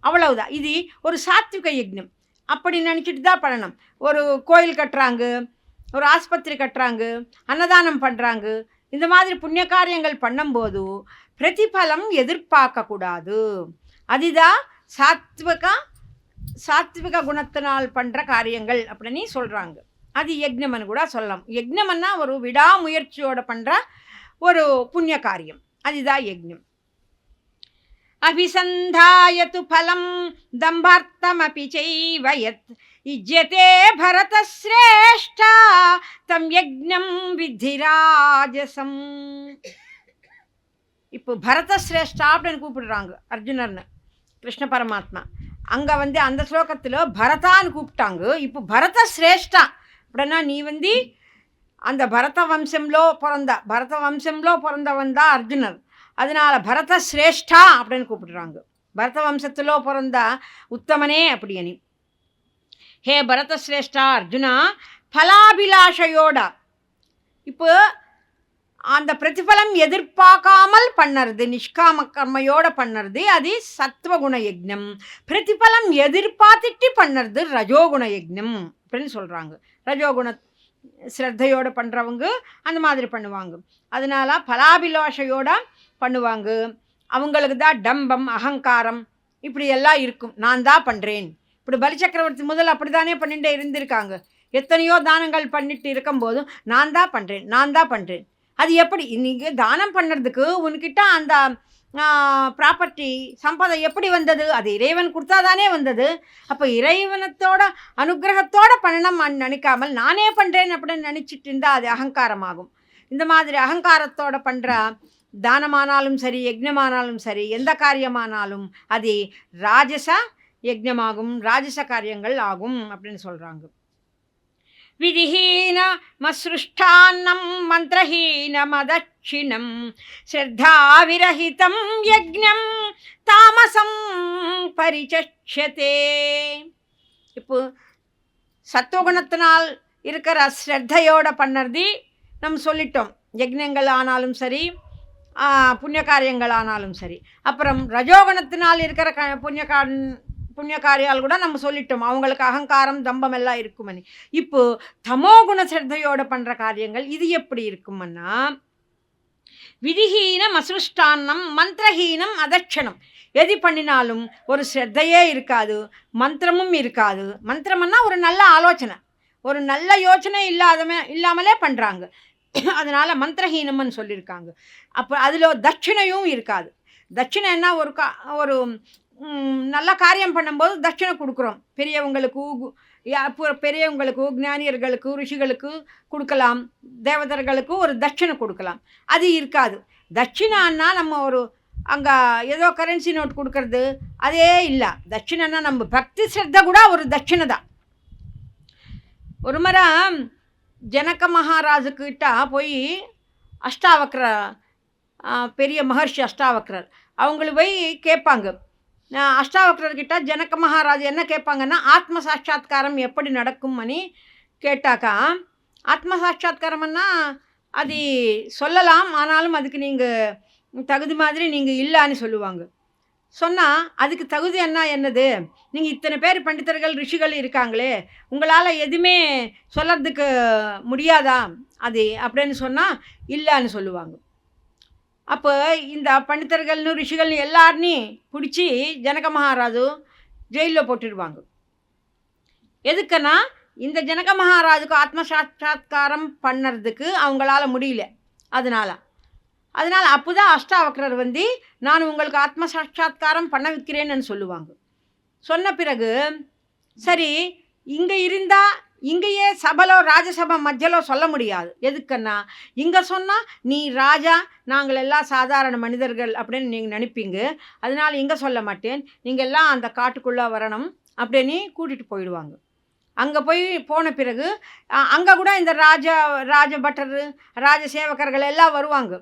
A: அவ்வளவுதான். இது ஒரு சாத்விக யக்ஞம் அப்படி நினச்சிட்டு தான் பண்ணணும். ஒரு கோயில் கட்டுறாங்க, ஒரு ஆஸ்பத்திரி கட்டுறாங்க, அன்னதானம் பண்ணுறாங்க, இந்த மாதிரி புண்ணிய காரியங்கள் பண்ணும்போது பிரதிபலம் எதிர்பார்க்கக்கூடாது. அதுதான் சாத்விக குணத்தினால் பண்ணுற காரியங்கள் அப்படின்னு சொல்கிறாங்க. அது யக்ஞம்னு கூட சொல்லலாம். யக்ஞம்னா ஒரு விடாமுயற்சியோடு பண்ணுற ஒரு புண்ணிய காரியம், அதுதான் யக்ஞம். அபிசந்தாயது பலம் தம்பார்த்தமபி சைவ யத் இஜ்யதே பரதஸ்ரேஷ்டா தம் யக்ஞம் வித்தி ராஜசம். இப்போ பரதஸ்ரேஷ்டா அப்படின்னு கூப்பிடுறாங்க அர்ஜுனர்னு கிருஷ்ண பரமாத்மா. அங்கே அந்த ஸ்லோகத்தில் பரதான்னு கூப்பிட்டாங்க. இப்போ பரதஸ்ரேஷ்டா அப்படின்னா நீ அந்த பரத வம்சம்லோ பிறந்தவன் தான் அர்ஜுனர். அதனால் பரதஸ்ரேஷ்டா அப்படின்னு கூப்பிடுறாங்க. பரத வம்சத்திலோ பிறந்த உத்தமனே அப்படின்னு. ஹே பரதஸ்ரேஷ்டா அர்ஜுனா, பலாபிலாஷையோட இப்போ அந்த பிரதிபலம் எதிர்பார்க்காமல் பண்ணுறது, நிஷ்காம கர்மையோடு பண்ணுறது அது சத்வகுண யக்ஞம். பிரதிபலம் எதிர்பார்த்துட்டு பண்ணுறது ரஜோகுண யக்ஞம் அப்படின்னு சொல்கிறாங்க. ரஜோகுண ஸ்ரத்தையோடு பண்ணுறவங்க அந்த மாதிரி பண்ணுவாங்க. அதனால் பலாபிலாஷையோட பண்ணுவாங்க. அவங்களுக்கு தான் டம்பம் அகங்காரம் இப்படி எல்லாம் இருக்கும். நான் தான் பண்ணுறேன், இப்படி பலி சக்கரவர்த்தி முதல்ல அப்படி தானே பண்ணிகிட்டே இருந்திருக்காங்க. எத்தனையோ தானங்கள் பண்ணிட்டு இருக்கும்போது நான் தான் பண்ணுறேன். அது எப்படி? நீங்கள் தானம் பண்ணுறதுக்கு உன்கிட்ட அந்த ப்ராப்பர்ட்டி சம்பதை எப்படி வந்தது? அது இறைவன் கொடுத்தா தானே வந்தது. அப்போ இறைவனத்தோட அனுகிரகத்தோடு பண்ணணும் நினைக்காமல் நானே பண்ணுறேன் அப்படின்னு நினச்சிட்டு இருந்தால் அது அகங்காரமாகும். இந்த மாதிரி அகங்காரத்தோடு பண்ணுற தானமானாலும் சரி, யஜ்ஞமானாலும் சரி, எந்த காரியமானாலும் அது ராஜச யஜ்ஞமாகும், ராஜச காரியங்கள் ஆகும் அப்படின்னு சொல்கிறாங்க. விதிஹீன மஸ்ருஷ்டான்னம் மந்திரஹீன மதட்சிணம் ஸ்ரத்தாவிரஹிதம் யஜ்ஞம் தாமசம் பரிசக்ஷதே. இப்போ சத்துவகுணத்தினால் இருக்கிற ஸ்ரத்தையோட பண்ணுறது நம்ம சொல்லிட்டோம். யஜ்ஞங்கள் ஆனாலும் சரி, புண்ணிய காரியங்கள் ஆனாலும் சரி. அப்புறம் ரஜோகுணத்தினால் இருக்கிற புண்ணிய காரியால் கூட நம்ம சொல்லிட்டோம், அவங்களுக்கு அகங்காரம் தம்பம் எல்லாம் இருக்குமனி. இப்போ தமோகுண ஸ்ரத்தையோடு பண்ணுற காரியங்கள் இது எப்படி இருக்குமன்னா, விதிஹீனம் அசுஷ்டான்னம் மந்திரஹீனம் அதட்சணம். எது பண்ணினாலும் ஒரு ஸ்ரத்தையே இருக்காது, மந்திரமும் இருக்காது. மந்திரம்னா ஒரு நல்ல ஆலோசனை, ஒரு நல்ல யோசனை இல்லாமலே பண்ணுறாங்க. அதனால் மந்திரஹீனம்னு சொல்லியிருக்காங்க. அப்போ அதில் தட்சிணையும் இருக்காது. தட்சிணை என்ன, ஒரு நல்ல காரியம் பண்ணும்போது தட்சிணை கொடுக்குறோம். பெரியவங்களுக்கு ஞானியர்களுக்கு ரிஷிகளுக்கு கொடுக்கலாம், தேவதர்களுக்கு ஒரு தட்சிணை கொடுக்கலாம். அது இருக்காது. தட்சிணான்னா நம்ம ஒரு அங்கே ஏதோ கரன்சி நோட் கொடுக்கறது அதே இல்லை. தட்சிணைன்னா நம்ம பக்தி ஸ்ரத்த கூட ஒரு தட்சிணை தான். ஒரு முறை ஜனக மகாராஜுக்கிட்ட போய் அஷ்டாவக்ர பெரிய மகர்ஷி அஷ்டாவக்ரர் அவங்கள போய் கேட்பாங்க. அஷ்டாவக்ரர்கிட்ட ஜனக மகாராஜ் என்ன கேட்பாங்கன்னா, ஆத்ம சாட்சா்காரம் எப்படி நடக்கும்னு கேட்டாக்கா, ஆத்ம சாட்சா்காரம்னா அது சொல்லலாம், ஆனாலும் அதுக்கு நீங்கள் தகுதி மாதிரி நீங்கள் இல்லைன்னு சொல்லுவாங்க. சொன்னால் அதுக்கு தகுதி என்னது, நீங்கள் இத்தனை பேர் பண்டிதர்கள் ரிஷிகள் இருக்காங்களே, உங்களால் எதுவுமே சொல்கிறதுக்கு முடியாதா அது அப்படின்னு சொன்னால் இல்லைன்னு சொல்லுவாங்க. அப்போ இந்த பண்டிதர்கள்னு ரிஷிகள்னு எல்லாருனே பிடிச்சி ஜனக மகாராஜு ஜெயிலில் போட்டுடுவாங்க. எதுக்குன்னா, இந்த ஜனக மகாராஜுக்கு ஆத்ம சாட்சா்காரம் பண்ணுறதுக்கு அவங்களால முடியல. அதனால் அப்போ தான் அஷ்டாவக்ரர் நான் உங்களுக்கு ஆத்ம சாட்சா்காரம் பண்ண வைக்கிறேன்னு சொல்லுவாங்க. சொன்ன பிறகு சரி, இங்கே இருந்தால் இங்கேயே சபலோ ராஜசபை மத்தியலோ சொல்ல முடியாது. எதுக்குன்னா, இங்கே சொன்னால் நீ ராஜா, நாங்கள் எல்லாம் சாதாரண மனிதர்கள் அப்படின்னு நீங்கள் நினைப்பீங்க. அதனால் இங்கே சொல்ல மாட்டேன், நீங்கள் எல்லாம் அந்த காட்டுக்குள்ளே வரணும் அப்படின்னு கூட்டிகிட்டு போயிடுவாங்க. அங்கே போன பிறகு அங்கே கூட இந்த ராஜபட்டர் ராஜசேவகர்கள் எல்லாம் வருவாங்க.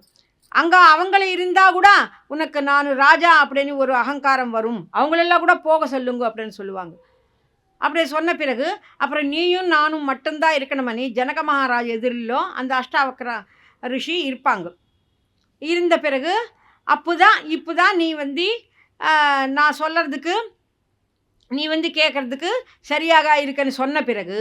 A: அங்கே அவங்கள இருந்தால் கூட உனக்கு நான் ராஜா அப்படின்னு ஒரு அகங்காரம் வரும், அவங்களெல்லாம் கூட போக சொல்லுங்க அப்படின்னு சொல்லுவாங்க. அப்படி சொன்ன பிறகு அப்புறம் நீயும் நானும் மட்டும்தான் இருக்கணுமனி ஜனக மகாராஜ் எதிரிலோ அந்த அஷ்டாவக்ர ரிஷி இருப்பாங்க. இருந்த பிறகு இப்போதான் நீ நான் சொல்கிறதுக்கு நீ கேட்குறதுக்கு சரியாக இருக்குன்னு சொன்ன பிறகு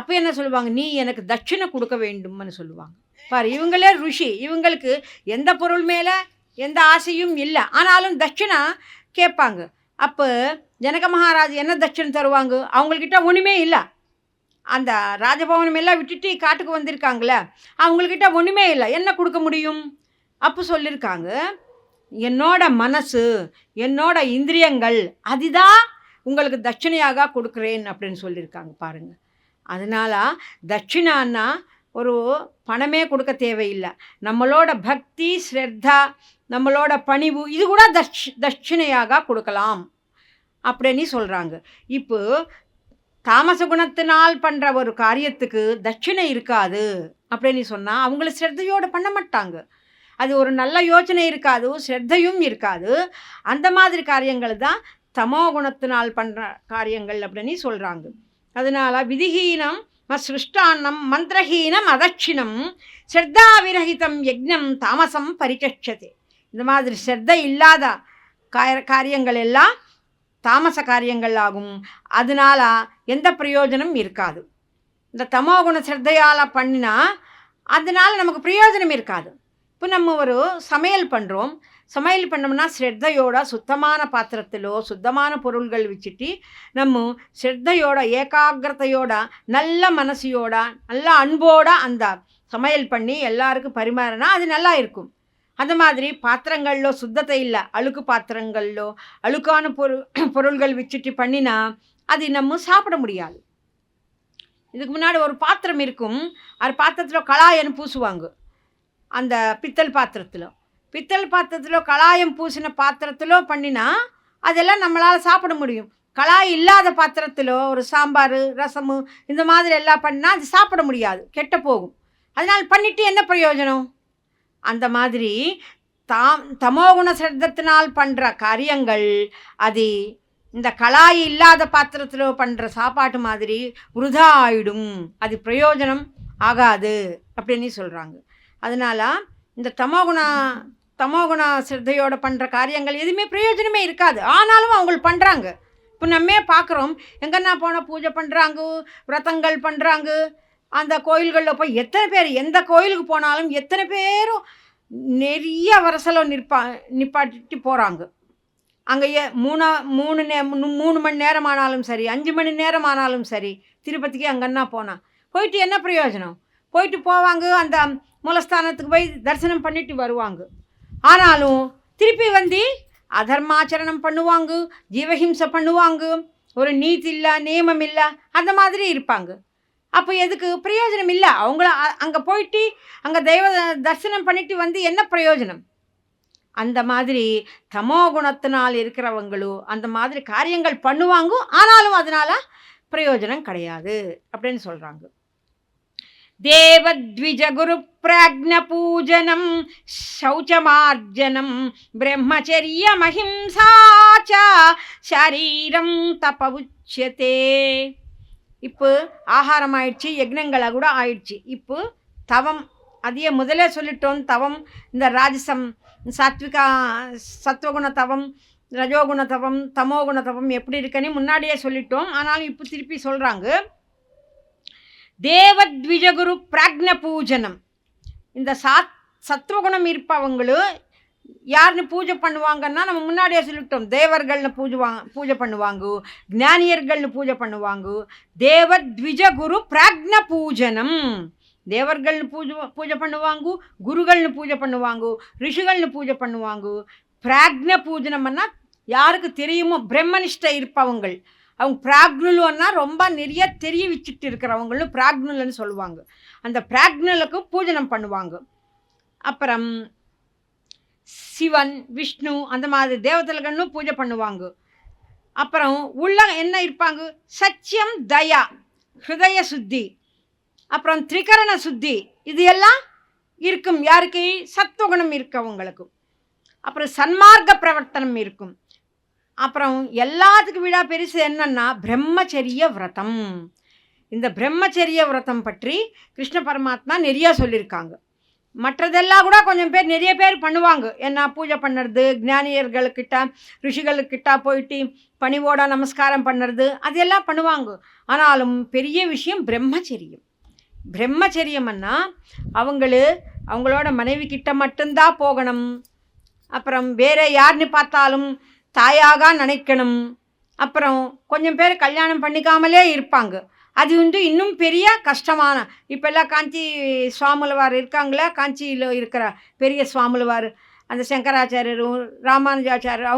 A: அப்போ என்ன சொல்லுவாங்க, நீ எனக்கு தட்சிணை கொடுக்க வேண்டும்னு சொல்லுவாங்க. பாரு, இவங்களே ருஷி, இவங்களுக்கு எந்த பொருள் மேலே எந்த ஆசையும் இல்லை, ஆனாலும் தட்சிணை கேட்பாங்க. அப்போ ஜனக மகாராஜ் என்ன தட்சிணை தருவாங்க? அவங்கக்கிட்ட ஒன்றுமே இல்லை, அந்த ராஜபவனம் எல்லாம் விட்டுட்டு காட்டுக்கு வந்திருக்காங்களே, அவங்கக்கிட்ட ஒன்றுமே இல்லை, என்ன கொடுக்க முடியும்? அப்போ சொல்லியிருக்காங்க, என்னோட மனசு, என்னோட இந்திரியங்கள், அதுதான் உங்களுக்கு தட்சிணையாக கொடுக்குறேன் அப்படின்னு சொல்லியிருக்காங்க. பாருங்கள், அதனால் தட்சிணான்னா ஒரு பணமே கொடுக்க தேவையில்லை. நம்மளோட பக்தி ஸ்ரத்தா, நம்மளோட பணிவு, இது கூட தட்சிணையாக கொடுக்கலாம் அப்படின்னு சொல்கிறாங்க. இப்போ தாமச குணத்தினால் பண்ணுற ஒரு காரியத்துக்கு தட்சிணை இருக்காது அப்படின்னு சொன்னால் அவங்கள ஸ்ரத்தையோடு பண்ண மாட்டாங்க. அது ஒரு நல்ல யோசனை இருக்காது, ஸ்ரத்தையும் இருக்காது. அந்த மாதிரி காரியங்கள் தான் தமோ குணத்தினால் பண்ணுற காரியங்கள் அப்படின்னு சொல்கிறாங்க. அதனால் விதிஹீனம் சிருஷ்டான்னம் மந்திரஹீனம் அதட்சிணம் ஸ்ரத்தாவிரஹிதம் யஜ்ஞம் தாமசம் பரிசக்ஷதே. இந்த மாதிரி ஸ்ரத்தை இல்லாத காரியங்கள் எல்லாம் தாமச காரியங்கள் ஆகும். அதனால் எந்த பிரயோஜனம் இருக்காது. இந்த தமோகுண ஸ்ரத்தையால் பண்ணினா அதனால் நமக்கு பிரயோஜனம் இருக்காது. இப்போ நம்ம ஒரு சமையல் பண்ணுறோம், சமையல் பண்ணோம்னா ஸ்ரத்தையோட சுத்தமான பாத்திரத்திலோ சுத்தமான பொருள்கள் வச்சுட்டு நம்ம ஸ்ரத்தையோட ஏகாகிரதையோட நல்ல மனசையோட நல்ல அன்போட அந்த சமையல் பண்ணி எல்லாருக்கும் பரிமாறினா அது நல்லா இருக்கும். அந்த மாதிரி பாத்திரங்களிலோ சுத்தத்தை இல்லை, அழுக்கு பாத்திரங்களிலோ அழுக்கான பொருள்கள் வச்சுட்டு பண்ணினா அது நம்ம சாப்பிட முடியாது. இதுக்கு முன்னாடி ஒரு பாத்திரம் இருக்கும், அது பாத்திரத்தில் கலாயன்னு பூசுவாங்க. அந்த பித்தள் பாத்திரத்தில் கலாயம் பூசின பாத்திரத்திலோ பண்ணினா அதெல்லாம் நம்மளால் சாப்பிட முடியும். கலாய் இல்லாத பாத்திரத்திலோ ஒரு சாம்பார் ரசமு இந்த மாதிரி எல்லாம் பண்ணால் அது சாப்பிட முடியாது, கெட்ட போகும். அதனால் பண்ணிவிட்டு என்ன பிரயோஜனம்? அந்த மாதிரி தமோகுண சிரத்தத்தினால் பண்ணுற காரியங்கள் அது இந்த கலாய் இல்லாத பாத்திரத்தில் பண்ணுற சாப்பாட்டு மாதிரி விருதா ஆயிடும், அது பிரயோஜனம் ஆகாது அப்படின்னு சொல்கிறாங்க. அதனால் இந்த தமோகுண சிரத்தையோடு பண்ணுற காரியங்கள் எதுவுமே பிரயோஜனமே இருக்காது. ஆனாலும் அவங்க பண்ணுறாங்க. இப்போ நம்மே பார்க்குறோம், எங்கன்னா போனால் பூஜை பண்ணுறாங்க, விரதங்கள் பண்ணுறாங்க. அந்த கோயில்களில் போய் எத்தனை பேர், எந்த கோயிலுக்கு போனாலும் எத்தனை பேரும் நிறைய வரசலம் நிப்பாட்டிட்டு போகிறாங்க. அங்கே 3 மணி நேரம் ஆனாலும் சரி, 5 மணி நேரம் ஆனாலும் சரி, திருப்பதிக்கு அங்கன்னா போனால் போயிட்டு என்ன பிரயோஜனம்? போயிட்டு போவாங்க, அந்த மூலஸ்தானத்துக்கு போய் தரிசனம் பண்ணிட்டு வருவாங்க. ஆனாலும் திருப்பி வந்து அதர்மாச்சரணம் பண்ணுவாங்க, ஜீவஹிம்சை பண்ணுவாங்க, ஒரு நீதி இல்லை நியமம் இல்லை, அந்த மாதிரி இருப்பாங்க. அப்போ எதுக்கு பிரயோஜனம் இல்லை? அவங்கள அங்கே போயிட்டு அங்கே தெய்வ தரிசனம் பண்ணிட்டு வந்து என்ன பிரயோஜனம்? அந்த மாதிரி தமோ குணத்தினால் இருக்கிறவங்களும் அந்த மாதிரி காரியங்கள் பண்ணுவாங்க, ஆனாலும் அதனால் பிரயோஜனம் கிடையாது அப்படின்னு சொல்கிறாங்க. தேவத்விஜ குரு பிராக்ஞ பூஜனம் சௌச்சமார்ஜனம் பிரம்மச்சரிய மஹிம்சாச்ச சரீரம் தபவுச்யதே. இப்போ ஆகாரம் ஆயிடுச்சு, யக்னங்களை கூட ஆயிடுச்சு. இப்போ தவம், அதையே முதலே சொல்லிட்டோம். தவம் இந்த ராஜசம் சத்வகுண தவம், ரஜோகுண தவம், தமோகுண தவம் எப்படி இருக்குன்னு முன்னாடியே சொல்லிட்டோம். ஆனாலும் இப்போ திருப்பி சொல்கிறாங்க. தேவத்விஜகுரு பிராக்ஞ பூஜனம், இந்த சத்வகுணம் இருப்பவங்களும் யாருன்னு பூஜை பண்ணுவாங்கன்னா நம்ம முன்னாடியே சொல்லிட்டோம். தேவர்கள்னு பூஜை பண்ணுவாங்க, ஞானியர்கள்னு பூஜை பண்ணுவாங்க. தேவத்விஜகுரு பிராக்ஞ பூஜனம், தேவர்கள்னு பூஜை பண்ணுவாங்க, குருகள்னு பூஜை பண்ணுவாங்க, ரிஷிகள்னு பூஜை பண்ணுவாங்க. பிராக்ஞ பூஜனம்னா யாருக்கு தெரியுமோ பிரம்மனிஷ்ட இருப்பவங்கள், அவங்க பிராக்னுலுன்னா ரொம்ப நிறைய தெரிய வச்சுட்டு இருக்கிறவங்களும் பிராக்னுலன்னு சொல்லுவாங்க. அந்த பிராக்னுலுக்கு பூஜனம் பண்ணுவாங்க. அப்புறம் சிவன் விஷ்ணு அந்த மாதிரி தேவதைகளும் பூஜை பண்ணுவாங்க. அப்புறம் உள்ள என்ன இருப்பாங்க? சத்தியம், தயா, ஹிருதய சுத்தி, அப்புறம் திரிகரண சுத்தி, இது எல்லாம் இருக்கும் யாருக்கு? சத்துவகுணம் இருக்கவங்களுக்கு. அப்புறம் சன்மார்க்க பிரவர்த்தனம் இருக்கும். அப்புறம் எல்லாத்துக்கும் விட பெருசு என்னன்னா பிரம்மச்சரிய விரதம். இந்த பிரம்மச்சரிய விரதம் பற்றி கிருஷ்ண பரமாத்மா நிறையா சொல்லியிருக்காங்க. மற்றதெல்லாம் கூட கொஞ்சம் பேர் நிறைய பேர் பண்ணுவாங்க. என்ன பூஜை பண்ணுறது, ஞானியர்கள்கிட்ட ரிஷிகளுக்கிட்ட போயிட்டு பணிவோட நமஸ்காரம் பண்ணுறது, அதெல்லாம் பண்ணுவாங்க. ஆனாலும் பெரிய விஷயம் பிரம்மச்சரியம். பிரம்மச்சரியம்னா அவங்களோட மனைவி கிட்ட மட்டும்தான் போகணும். அப்புறம் வேறு யாருன்னு பார்த்தாலும் தாயாக நினைக்கணும். அப்புறம் கொஞ்சம் பேர் கல்யாணம் பண்ணிக்காமலே இருப்பாங்க. அது இன்னும் பெரிய கஷ்டமான. இப்போல்லாம் காஞ்சி சுவாமிலவார் இருக்காங்களே, காஞ்சியில் இருக்கிற பெரிய சுவாமிலவார், அந்த சங்கராச்சாரியரும் ராமானுஜாச்சாரியர்,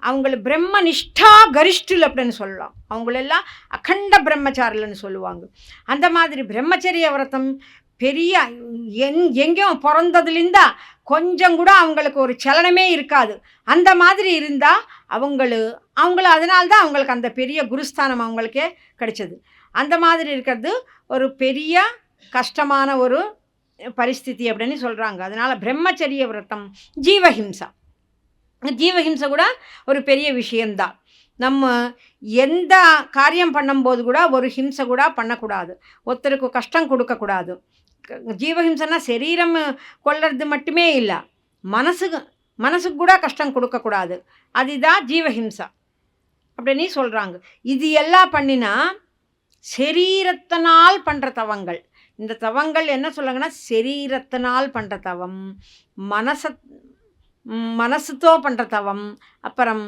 A: அவங்கள பிரம்மனிஷ்டா கரிஷ்டில் அப்படின்னு சொல்லலாம். அவங்களெல்லாம் அகண்ட பிரம்மச்சாரில்னு சொல்லுவாங்க. அந்த மாதிரி பிரம்மச்சரிய விரதம் பெரிய எங்கேயும் பிறந்ததுலேருந்தா கொஞ்சம் கூட அவங்களுக்கு ஒரு சலனமே இருக்காது. அந்த மாதிரி இருந்தால் அவங்கள அதனால்தான் அவங்களுக்கு அந்த பெரிய குருஸ்தானம் அவங்களுக்கே கிடைச்சது. அந்த மாதிரி இருக்கிறது ஒரு பெரிய கஷ்டமான ஒரு பரிஸ்திதி அப்படின்னு சொல்கிறாங்க. அதனால் பிரம்மச்சரிய விரதம், ஜீவஹிம்சை கூட ஒரு பெரிய விஷயந்தான். நம்ம எந்த காரியம் பண்ணும்போது கூட ஒரு ஹிம்சை கூட பண்ணக்கூடாது, ஒருத்தருக்கு கஷ்டம் கொடுக்கக்கூடாது. ஜீவஹிம்சைன்னா சரீரம் கொல்றது மட்டுமே இல்லை, மனசுக்கு கூட கஷ்டம் கொடுக்கக்கூடாது. அதுதான் ஜீவஹிம்சை அப்படின்னு சொல்கிறாங்க. இது எல்லாம் பண்ணினா சரீரத்தினால் பண்ணுற தவங்கள். இந்த தவங்கள் என்ன சொல்லுங்கன்னா சரீரத்தினால் பண்ணுற தவம், மனசுతో பண்ணுற தவம், அப்புறம்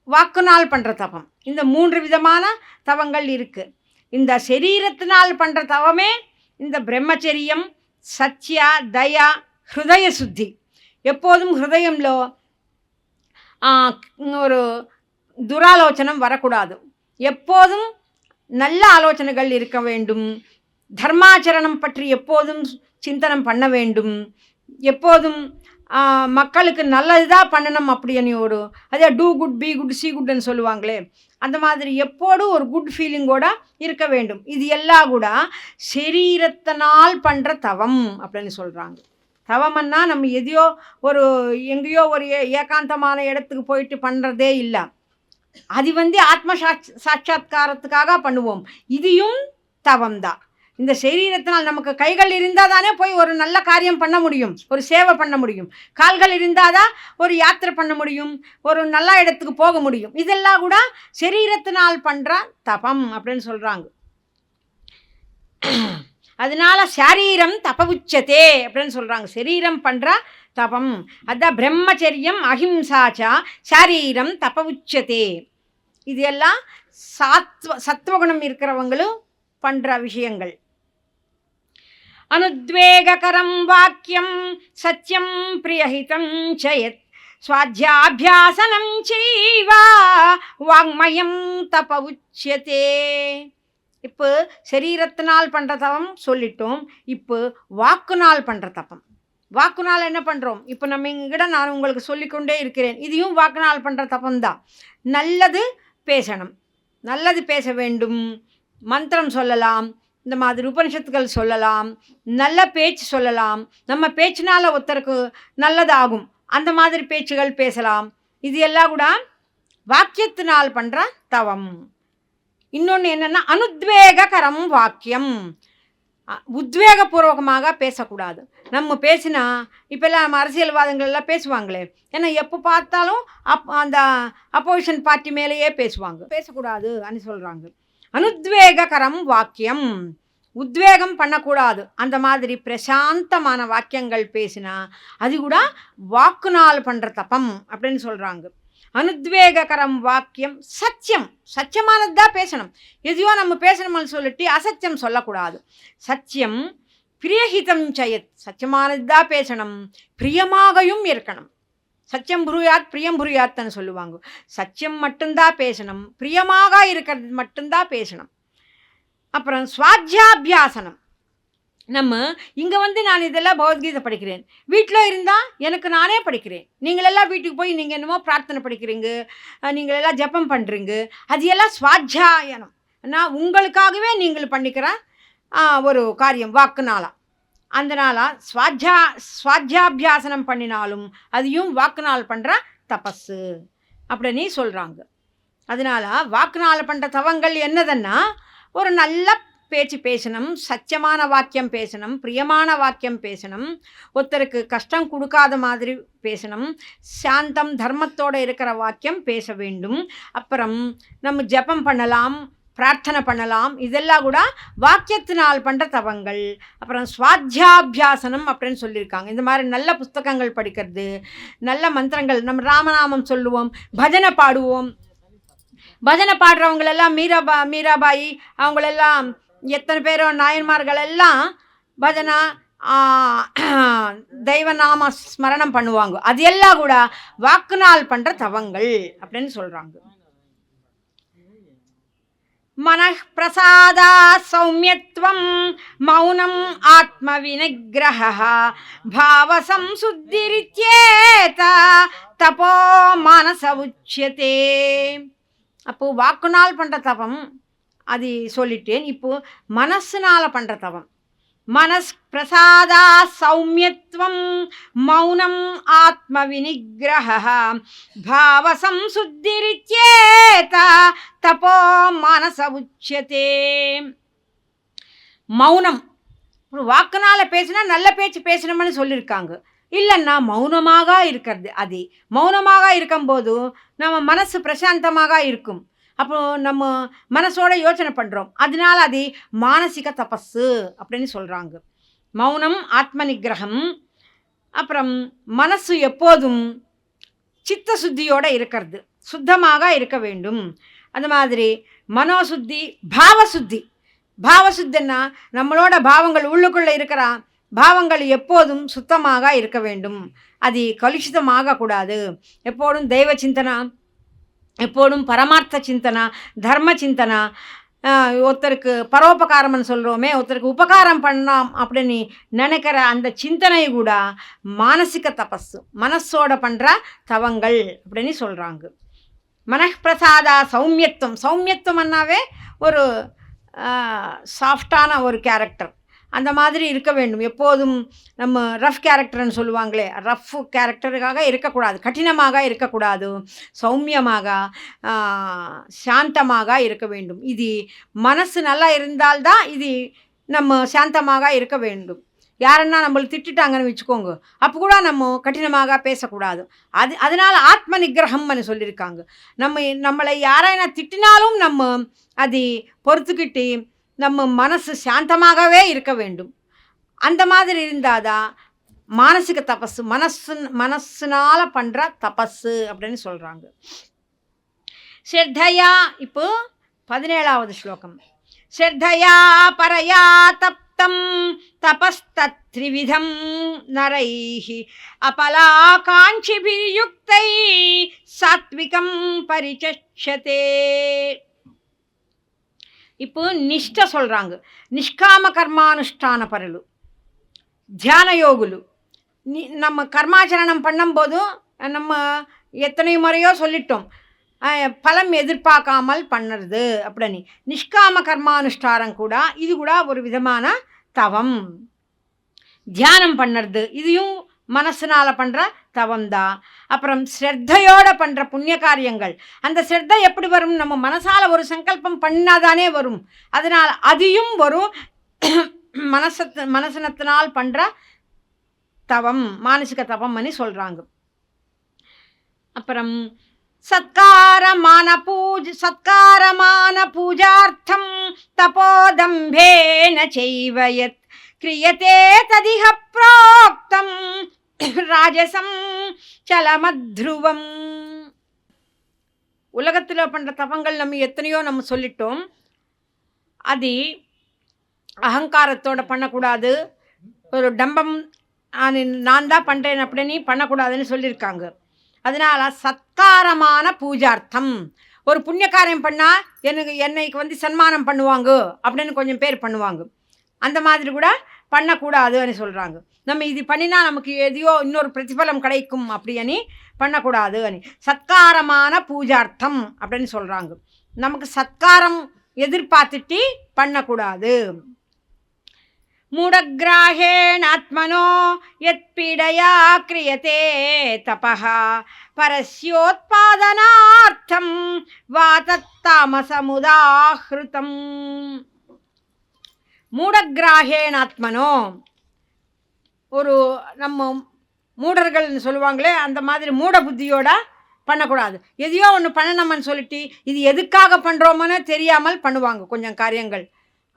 A: வாக்குனால் பண்ணுற தவம். இந்த 3 விதமான தவங்கள் இருக்குது. இந்த சரீரத்தினால் பண்ணுற தவமே இந்த பிரம்மச்சரியம், சத்யா, தயா, ஹிருதய சுத்தி. எப்போதும் ஹிருதயம்లో ஒரு துராலோசனம் வரக்கூடாது. எப்போதும் நல்ல ஆலோசனைகள் இருக்க வேண்டும். தர்மாச்சரணம் பற்றி எப்போதும் சிந்தனம் பண்ண வேண்டும். எப்போதும் மக்களுக்கு நல்லதுதான் பண்ணணும் அப்படின்னு அதே do good, be good, see குட்னு சொல்லுவாங்களே, அந்த மாதிரி எப்போதும் ஒரு குட் ஃபீலிங்கோட இருக்க வேண்டும். இது எல்லாம் கூட சரீரத்தினால் பண்ணுற தவம் அப்படின்னு சொல்கிறாங்க. தவம்னா நம்ம எங்கேயோ ஒரு ஏகாந்தமான இடத்துக்கு போயிட்டு பண்ணுறதே இல்லை. அது ஆத்ம சாட்சாத்காரத்துக்காக பண்ணுவோம். இதையும் தவம் தான். இந்த சரீரத்தினால் நமக்கு கைகள் இருந்தால் தானே போய் ஒரு நல்ல காரியம் பண்ண முடியும், ஒரு சேவை பண்ண முடியும். கால்கள் இருந்தால் தான் ஒரு யாத்திரை பண்ண முடியும், ஒரு நல்ல இடத்துக்கு போக முடியும். இதெல்லாம் கூட சரீரத்தினால் பண்ணுற தபம் அப்படின்னு சொல்கிறாங்க. அதனால சரீரம் தபவுச்சதே அப்படின்னு சொல்கிறாங்க. சரீரம் பண்ணுற தபம் அதான் பிரம்மச்சரியம், அஹிம்சாச்சா சரீரம் தபவுச்சதே. இது எல்லாம் சத்வகுணம் இருக்கிறவங்களும் பண்ணுற விஷயங்கள். அனுத்வேகரம் வாக்கியம் சத்யம் பிரியஹிதம் சயத் ஸ்வாத்யாபியாசனம் செய்வா வாங்மயம் தபவுச்சதே. இப்போ சரீரத்தினால் பண்ணுற தவம் சொல்லிட்டோம். இப்போ வாக்குனால் பண்ணுற தபம். வாக்குனால் என்ன பண்ணுறோம்? இப்போ நம்ம இங்கிட்ட நான் உங்களுக்கு சொல்லிக்கொண்டே இருக்கிறேன். இதையும் வாக்குனால் பண்ணுற தபம்தான். நல்லது பேசணும், நல்லது பேச வேண்டும். மந்திரம் சொல்லலாம், இந்த மாதிரி உபனிஷத்துக்கள் சொல்லலாம், நல்ல பேச்சு சொல்லலாம். நம்ம பேச்சினால் ஒருத்தருக்கு நல்லதாகும், அந்த மாதிரி பேச்சுகள் பேசலாம். இது எல்லாம் கூட வாக்கியத்தினால் பண்ணுற தவம். இன்னொன்று என்னென்னா அனுத்வேகரம் வாக்கியம். உத்வேகபூர்வகமாக பேசக்கூடாது. நம்ம பேசினா இப்போல்லாம் நம்ம அரசியல்வாதங்கள்லாம் பேசுவாங்களே, ஏன்னா எப்போ பார்த்தாலும் அந்த அப்போசிஷன் பார்ட்டி மேலேயே பேசுவாங்க. பேசக்கூடாது அப்படின்னு சொல்கிறாங்க. அனுத்வேகரம் வாக்கியம், உத்வேகம் பண்ணக்கூடாது. அந்த மாதிரி பிரசாந்தமான வாக்கியங்கள் பேசினா அது கூட வாக்குனால் பண்ணுற தபம் அப்படின்னு சொல்கிறாங்க. அனுத்வேகரம் வாக்கியம் சத்தியம், சத்தியமானது தான் பேசணும். எதையோ நம்ம பேசணும்னு சொல்லிட்டு அசத்தியம் சொல்லக்கூடாது. சத்தியம் பிரியஹிதம் சயத், சத்தியமானது தான் பேசணும். பிரியமாகவும் இருக்கணும். சத்தியம் புரியாத் பிரியம் புரியாத்ன்னு சொல்லுவாங்க. சத்தியம் மட்டும்தான் பேசணும், பிரியமாக இருக்கிறது மட்டும்தான் பேசணும். அப்புறம் ஸ்வாத்யாபியாசனம். நம்ம இங்கே நான் இதெல்லாம் பகவத்கீதை படிக்கிறேன், வீட்டில் இருந்தால் எனக்கு நானே படிக்கிறேன். நீங்களெல்லாம் வீட்டுக்கு போய் நீங்கள் என்னமோ பிரார்த்தனை படிக்கிறீங்க, நீங்களெல்லாம் ஜபம் பண்ணுறீங்க. அது எல்லாம் ஸ்வாத்யாயனம். நான் உங்களுக்காகவே நீங்கள் பண்ணிக்கிற ஒரு காரியம் வாக்குனால. அதனால ஸ்வாத்யாபியாசனம் பண்ணினாலும் அதையும் வாக்குனால் பண்ணுற தபஸு அப்படின்னு சொல்கிறாங்க. அதனால் வாக்குனால் பண்ணுற தவங்கள் என்னதுன்னா, ஒரு நல்ல பேச்சு பேசணும், சத்தியமான வாக்கியம் பேசணும், பிரியமான வாக்கியம் பேசணும், ஒருத்தருக்கு கஷ்டம் கொடுக்காத மாதிரி பேசணும், சாந்தம் தர்மத்தோடு இருக்கிற வாக்கியம் பேச வேண்டும். அப்புறம் நம்ம ஜபம் பண்ணலாம், பிரார்த்தனை பண்ணலாம். இதெல்லாம் கூட வாக்கியத்தினால் பண்ணுற தவங்கள். அப்புறம் ஸ்வாத்யாபியாசனம் அப்படின்னு சொல்லியிருக்காங்க. இந்த மாதிரி நல்ல புஸ்தகங்கள் படிக்கிறது, நல்ல மந்திரங்கள், நம்ம ராமநாமம் சொல்லுவோம், பஜனை பாடுவோம். பஜனை பாடுறவங்களெல்லாம் மீராபாய் அவங்களெல்லாம் எத்தனை பேரோ நாயன்மார்கள் எல்லாம் பஜனை தெய்வநாம ஸ்மரணம் பண்ணுவாங்க. அது எல்லாம் கூட வாக்குனால் பண்ணுற தவங்கள் அப்படின்னு சொல்கிறாங்க. மனப்பிரசாதா சௌமியத்வம் மௌனம் ஆத்ம விநிகிரஹ பாவசம்சுத்திரித்யேத தபோ மனச உச்யதே. அப்போது வாக்குனால் பண்ணுற தவம் அது சொல்லிட்டேன். இப்போது மனசுனால் பண்ணுற தவம். மனப்பிரசாதா சௌமியத்வம் மௌனம் ஆத்ம விநிகிரஹ பாவசம்சுத்திரித்யேத தபோ மனச உச்யதே. மௌனம், வாக்குனால் பேசினா நல்ல பேச்சு பேசணும்னு சொல்லியிருக்காங்க. இல்லைன்னா மௌனமாக இருக்கிறது. அது மௌனமாக இருக்கும்போது நம்ம மனசு பிரசாந்தமாக இருக்கும். அப்போ நம்ம மனசோட யோசனை பண்ணுறோம். அதனால அது மானசிக தபஸு அப்படின்னு சொல்கிறாங்க. மௌனம் ஆத்ம நிகிரகம், அப்புறம் மனசு எப்போதும் சித்த சுத்தியோடு இருக்கிறது, சுத்தமாக இருக்க வேண்டும். அந்த மாதிரி மனோசுத்தி, பாவசுத்தி. பாவசுத்தின்னா நம்மளோட பாவங்கள் உள்ளுக்குள்ளே இருக்கிற பாவங்கள் எப்போதும் சுத்தமாக இருக்க வேண்டும், அது கலுஷிதமாக கூடாது. எப்போதும் தெய்வ சிந்தனா, எப்போதும் பரமார்த்த சிந்தனா, தர்ம சிந்தனா. ஒருத்தருக்கு பரோபகாரம்னு சொல்கிறோமே, ஒருத்தருக்கு உபகாரம் பண்ணலாம் அப்படின்னு நினைக்கிற அந்த சிந்தனை கூட மானசிக தபஸு, மனசோட பண்ணுற தவங்கள் அப்படின்னு சொல்கிறாங்க. மனப்பிரசாதா சௌமியத்துவம். சௌமியத்துவம்னாவே ஒரு சாஃப்டான ஒரு கேரக்டர், அந்த மாதிரி இருக்க வேண்டும். எப்போதும் நம்ம ரஃப் கேரக்டர்னு சொல்லுவாங்களே, ரஃப் கேரக்டருக்காக இருக்கக்கூடாது, கடினமாக இருக்கக்கூடாது, சௌமியமாக சாந்தமாக இருக்க வேண்டும். இது மனசு நல்லா இருந்தால்தான் இது நம்ம சாந்தமாக இருக்க வேண்டும். யாருன்னா நம்மளுக்கு திட்டாங்கன்னு வச்சுக்கோங்க, அப்போ கூட நம்ம கடினமாக பேசக்கூடாது. அதனால் ஆத்ம நிகிரகம்னு சொல்லியிருக்காங்க. நம்மளை யாரைனா திட்டினாலும் நம்ம அது பொறுத்துக்கிட்டு நம்ம மனசு சாந்தமாகவே இருக்க வேண்டும். அந்த மாதிரி இருந்தால் தான் மானசிக தபஸு, மனசுனால் பண்ணுற தபஸு அப்படின்னு சொல்கிறாங்க. ஸ்ரத்தையா, இப்போ 17வது ஸ்லோகம். ஸ்ரத்தையா பரயா தப்தம் தபஸ்தத்ரிவிதம் நரைஹி அபலாகாஞ்சிபிர்யுக்தை சாத்விகம் பரிசக்ஷதே. இப்போ நிஷ்ட சொல்கிறாங்க. நிஷ்காம கர்மானுஷ்டான பரலு தியான யோகுலு. நம்ம கர்மாச்சரணம் பண்ணும்போதும் நம்ம எத்தனை முறையோ சொல்லிட்டோம், பலம் எதிர்பார்க்காமல் பண்ணுறது அப்படின்னு. நிஷ்காம கர்மானுஷ்டானம் கூட இது கூட ஒரு விதமான தவம். தியானம் பண்ணுறது இதையும் மனசுனால் பண்ணுற தவம்தான். அப்புறம் ஸ்ரத்தையோடு பண்ணுற புண்ணிய காரியங்கள், அந்த ஸ்ரத்தை எப்படி வரும்? நம்ம மனசால் ஒரு சங்கல்பம் பண்ணாதானே வரும். அதனால் அதையும் வரும். மனசனத்தினால் பண்ணுற தவம் மானசிக தவம்னு சொல்கிறாங்க. அப்புறம் சத்காரமான பூஜார்த்தம் தபோதம்பேன செய்வயத் கிரியதே ததிஹ ப்ரோக்தம் ராஜசம் சலமத்ருவம். உலகத்தில் பண்ணுற தவங்கள் நம்ம எத்தனையோ நம்ம சொல்லிட்டோம். அது அகங்காரத்தோடு பண்ணக்கூடாது, ஒரு டம்பம் நான் தான் பண்ணுறேன் அப்படின்னு பண்ணக்கூடாதுன்னு சொல்லியிருக்காங்க. அதனால் சத்காரமான பூஜார்த்தம், ஒரு புண்ணிய காரியம் பண்ணால் என்னைக்கு வந்து சன்மானம் பண்ணுவாங்க அப்படின்னு கொஞ்சம் பேர் பண்ணுவாங்க. அந்த மாதிரி கூட பண்ணக்கூடாதுன்னு சொல்கிறாங்க. நம்ம இது பண்ணினா நமக்கு எதையோ இன்னொரு பிரதிபலம் கிடைக்கும் அப்படின்னு பண்ணக்கூடாது. சத்காரமான பூஜார்த்தம் அப்படின்னு சொல்கிறாங்க. நமக்கு சத்காரம் எதிர்பார்த்துட்டு பண்ணக்கூடாது. மூடகிராஹேண ஆத்மனோ யத் பீடயா கிரியதே தபஹ பரஸ்யோத்பாதனார்த்தம் வாதத்தாமசமுதாஹ்ருதம். மூடகிராஹேண ஆத்மனோ, ஒரு நம்ம மூடர்கள்னு சொல்லுவாங்களே, அந்த மாதிரி மூட புத்தியோட பண்ணக்கூடாது. எதையோ ஒன்று பண்ணணும்னு சொல்லிட்டு இது எதுக்காக பண்ணுறோமோன்னு தெரியாமல் பண்ணுவாங்க கொஞ்சம் காரியங்கள்.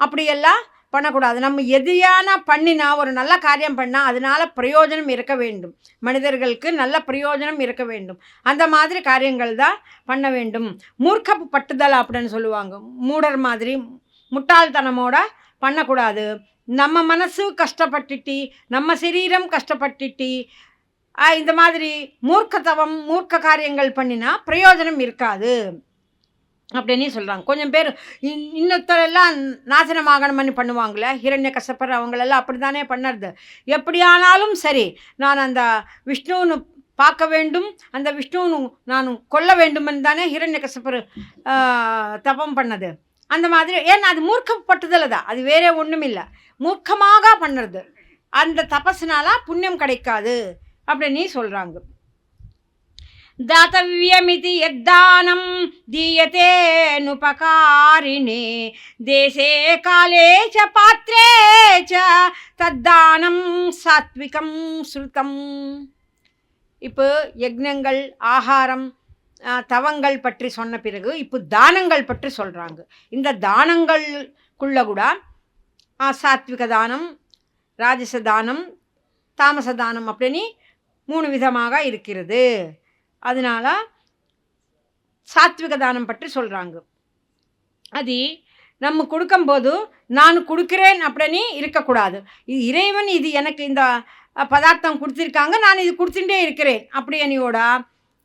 A: அப்படியெல்லாம் பண்ணக்கூடாது. நம்ம எதையான பண்ணினா, ஒரு நல்ல காரியம் பண்ணால் அதனால் பிரயோஜனம் இருக்க வேண்டும், மனிதர்களுக்கு நல்ல பிரயோஜனம் இருக்க வேண்டும். அந்த மாதிரி காரியங்கள் தான் பண்ண வேண்டும். மூர்க்க பட்டுதல் அப்படின்னு சொல்லுவாங்க. மூடர் மாதிரி முட்டாள்தனமோட பண்ணக்கூடாது. நம்ம மனசு கஷ்டப்பட்டுட்டு, நம்ம சரீரம் கஷ்டப்பட்டுட்டு இந்த மாதிரி மூர்க்கத்தவம் மூர்க்க காரியங்கள் பண்ணினா பிரயோஜனம் இருக்காது அப்படின்னு சொல்கிறாங்க. கொஞ்சம் பேர் இன்னொருத்தரெல்லாம் நாசனமாகணும்னு பண்ணுவாங்களே, ஹிரண்யகசிபர் அவங்களெல்லாம் அப்படி தானே பண்ணுறது. எப்படியானாலும் சரி, நான் அந்த விஷ்ணுன்னு பார்க்க வேண்டும், அந்த விஷ்ணுன்னு நான் கொல்ல வேண்டும்னு தானே ஹிரண்யகசிபர் தபம் பண்ணது. அந்த மாதிரி ஏன்னா அது மூர்க்கப்பட்டதில் தான், அது வேறே ஒன்றும் இல்லை. மூர்க்கமாக பண்ணுறது அந்த தபஸ்னால புண்ணியம் கிடைக்காது அப்படின்னு சொல்கிறாங்க. தாத்தவ்யமிதி யத்தானம் தீயதே நுபகாரிணே தேசே காலே ச பாத்ரே ச தத்தானம் சாத்விகம் ஸ்ருதம். இப்போ யக்ஞங்கள், ஆகாரம், தவங்கள் பற்றி சொன்ன பிறகு இப்போ தானங்கள் பற்றி சொல்கிறாங்க. இந்த தானங்களுக்குள்ள கூட சாத்விக தானம், ராஜச தானம், தாமச தானம் அப்படின்னு 3 விதமாக இருக்கிறது. அதனால சாத்விக தானம் பற்றி சொல்கிறாங்க. அது நம்ம கொடுக்கும்போது நான் கொடுக்குறேன் அப்படின்னு இருக்கக்கூடாது. இது இறைவன் இது எனக்கு இந்த பதார்த்தம் கொடுத்துருக்காங்க, நான் இது கொடுத்துட்டே இருக்கிறேன் அப்படியோட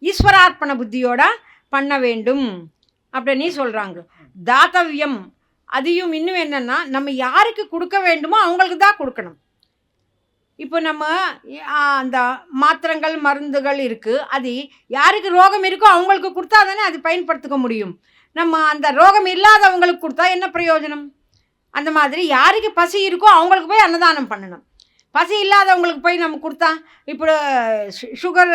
A: ஈஸ்வரார்ப்பண புத்தியோட பண்ண வேண்டும் அப்படின்னு சொல்கிறாங்க. தாத்தவியம் அதையும் இன்னும் என்னென்னா, நம்ம யாருக்கு கொடுக்க வேண்டுமோ அவங்களுக்கு தான் கொடுக்கணும். இப்போ நம்ம அந்த மாத்திரங்கள் மருந்துகள் இருக்குது, அது யாருக்கு ரோகம் இருக்கோ அவங்களுக்கு கொடுத்தா தானே அது பயன்படுத்திக்க முடியும். நம்ம அந்த ரோகம் இல்லாதவங்களுக்கு கொடுத்தா என்ன பிரயோஜனம்? அந்த மாதிரி யாருக்கு பசி இருக்கோ அவங்களுக்கு போய் அன்னதானம் பண்ணணும். பசி இல்லாதவங்களுக்கு போய் நம்ம கொடுத்தா, இப்போ சுகர்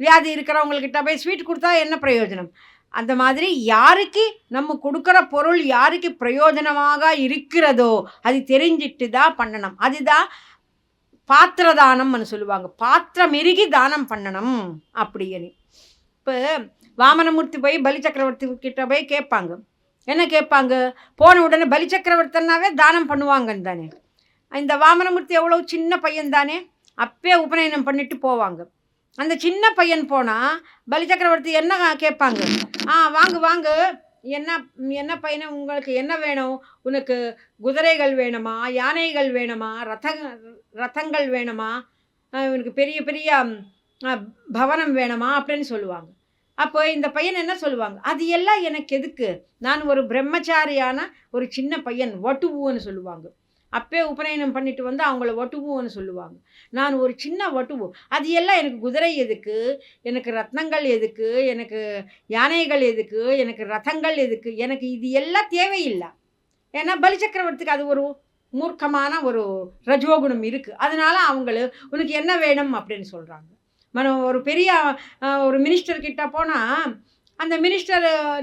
A: வியாதி இருக்கிறவங்கக்கிட்ட போய் ஸ்வீட் கொடுத்தா என்ன பிரயோஜனம்? அந்த மாதிரி யாருக்கு நம்ம கொடுக்குற பொருள் யாருக்கு பிரயோஜனமாக இருக்கிறதோ அது தெரிஞ்சிட்டு தான் பண்ணணும். அதுதான் பாத்திரதானம்னு சொல்லுவாங்க. பாத்திரம் எருகி தானம் பண்ணணும் அப்படின்னு. இப்போ வாமனமூர்த்தி போய் பலி சக்கரவர்த்தி கிட்ட போய் கேட்பாங்க. என்ன கேட்பாங்க? போன உடனே பலி சக்கரவர்த்தினாவே தானம் பண்ணுவாங்கன்னு தானே. இந்த வாமனமூர்த்தி எவ்வளோ சின்ன பையன் தானே, அப்பே உபநயனம் பண்ணிட்டு போவாங்க. அந்த சின்ன பையன் போனால் பலி சக்கரவர்த்தி என்ன கேட்பாங்க? வாங்க வாங்க, என்ன பையனை, உங்களுக்கு என்ன வேணும்? உனக்கு குதிரைகள் வேணுமா, யானைகள் வேணுமா, ரதங்கள் வேணுமா, உனக்கு பெரிய பெரிய பவனம் வேணுமா அப்படின்னு சொல்லுவாங்க. அப்போ இந்த பையன் என்ன சொல்லுவாங்க? அது எல்லாம் எனக்கு எதுக்கு? நான் ஒரு பிரம்மச்சாரியான ஒரு சின்ன பையன், வட்டுவுன்னு சொல்லுவாங்க. அப்பே உபநயனம் பண்ணிட்டு வந்து அவங்கள வட்டுவுன்னு சொல்லுவாங்க. நான் ஒரு சின்ன வட்டுவு, அது எல்லாம் எனக்கு குதிரை எதுக்கு, எனக்கு ரத்னங்கள் எதுக்கு, எனக்கு யானைகள் எதுக்கு, எனக்கு ரதங்கள் எதுக்கு, எனக்கு இது எல்லாம் தேவையில்லை. ஏன்னா பலி சக்கரவர்த்திக்கு அது ஒரு மூர்க்கமான ஒரு ரஜோகுணம் இருக்குது. அதனால அவங்களு உனக்கு என்ன வேணும் அப்படின்னு சொல்கிறாங்க. ஒரு பெரிய ஒரு மினிஸ்டர்கிட்ட போனால் அந்த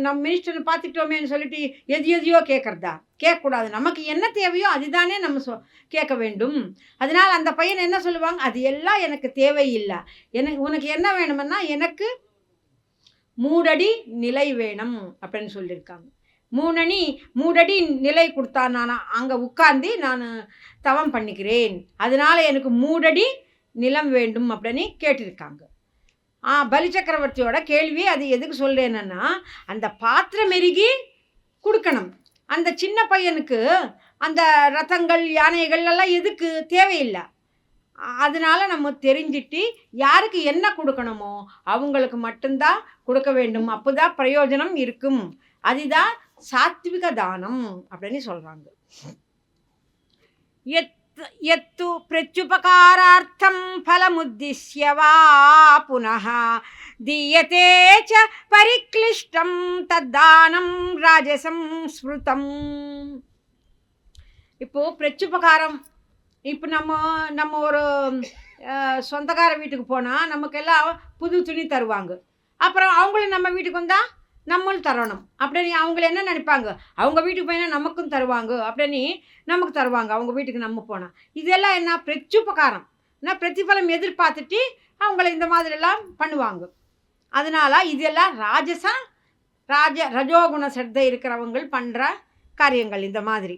A: நம்ம மினிஸ்டரை பார்த்துட்டோமேன்னு சொல்லிட்டு எதையோ கேட்கக்கூடாது. நமக்கு என்ன தேவையோ அதுதானே நம்ம கேட்க வேண்டும். அதனால் அந்த பையன் என்ன சொல்லுவாங்க? அது எல்லாம் எனக்கு தேவையில்லை, உனக்கு என்ன வேணும்னா எனக்கு 3 அடி நிலை வேணும் அப்படின்னு சொல்லியிருக்காங்க. 3 அடி நிலை கொடுத்தா நான் அங்கே உட்கார்ந்து நான் தவம் பண்ணிக்கிறேன், அதனால எனக்கு 3 அடி நிலம் வேண்டும் அப்படின்னு கேட்டிருக்காங்க. பலி சக்கரவர்த்தியோட கேள்வி அது எதுக்கு சொல்கிறேன்னா, அந்த பாத்திரம் எருகி கொடுக்கணும். அந்த சின்ன பையனுக்கு அந்த ரதங்கள் யானைகள் எல்லாம் எதுக்கு தேவையில்லை. அதனால நம்ம தெரிஞ்சிட்டு யாருக்கு என்ன கொடுக்கணுமோ அவங்களுக்கு மட்டும்தான் கொடுக்க வேண்டும். அப்போதான் பிரயோஜனம் இருக்கும். அதுதான் சாத்விக தானம் அப்படின்னு சொல்கிறாங்க. यत्तु प्रत्युपकारार्थं फलमुद्दिश्य वा पुनः दीयते च परिक्लिष्टं तद्दानं राजसं स्मृतं. இப்போ பிரத்யுபகாரம், இப்போ நம்ம ஒரு சொந்தக்கார வீட்டுக்கு போனால் நமக்கெல்லாம் புது துணி தருவாங்க. அப்புறம் அவங்களும் நம்ம வீட்டுக்கு வந்தால் நம்மளும் தரணும் அப்படின்னு அவங்க என்ன நினைப்பாங்க? அவங்க வீட்டுக்கு போயினா நமக்கும் தருவாங்க அப்படின்னு நமக்கு தருவாங்க அவங்க வீட்டுக்கு நம்ம போனால். இதெல்லாம் என்ன? பிரத்யுபகாரம். நான் பிரதிபலம் எதிர்பார்த்துட்டு அவங்கள இந்த மாதிரிலாம் பண்ணுவாங்க. அதனால் இதெல்லாம் ரஜோகுண சிரத்தை இருக்கிறவங்க பண்ணுற காரியங்கள் இந்த மாதிரி.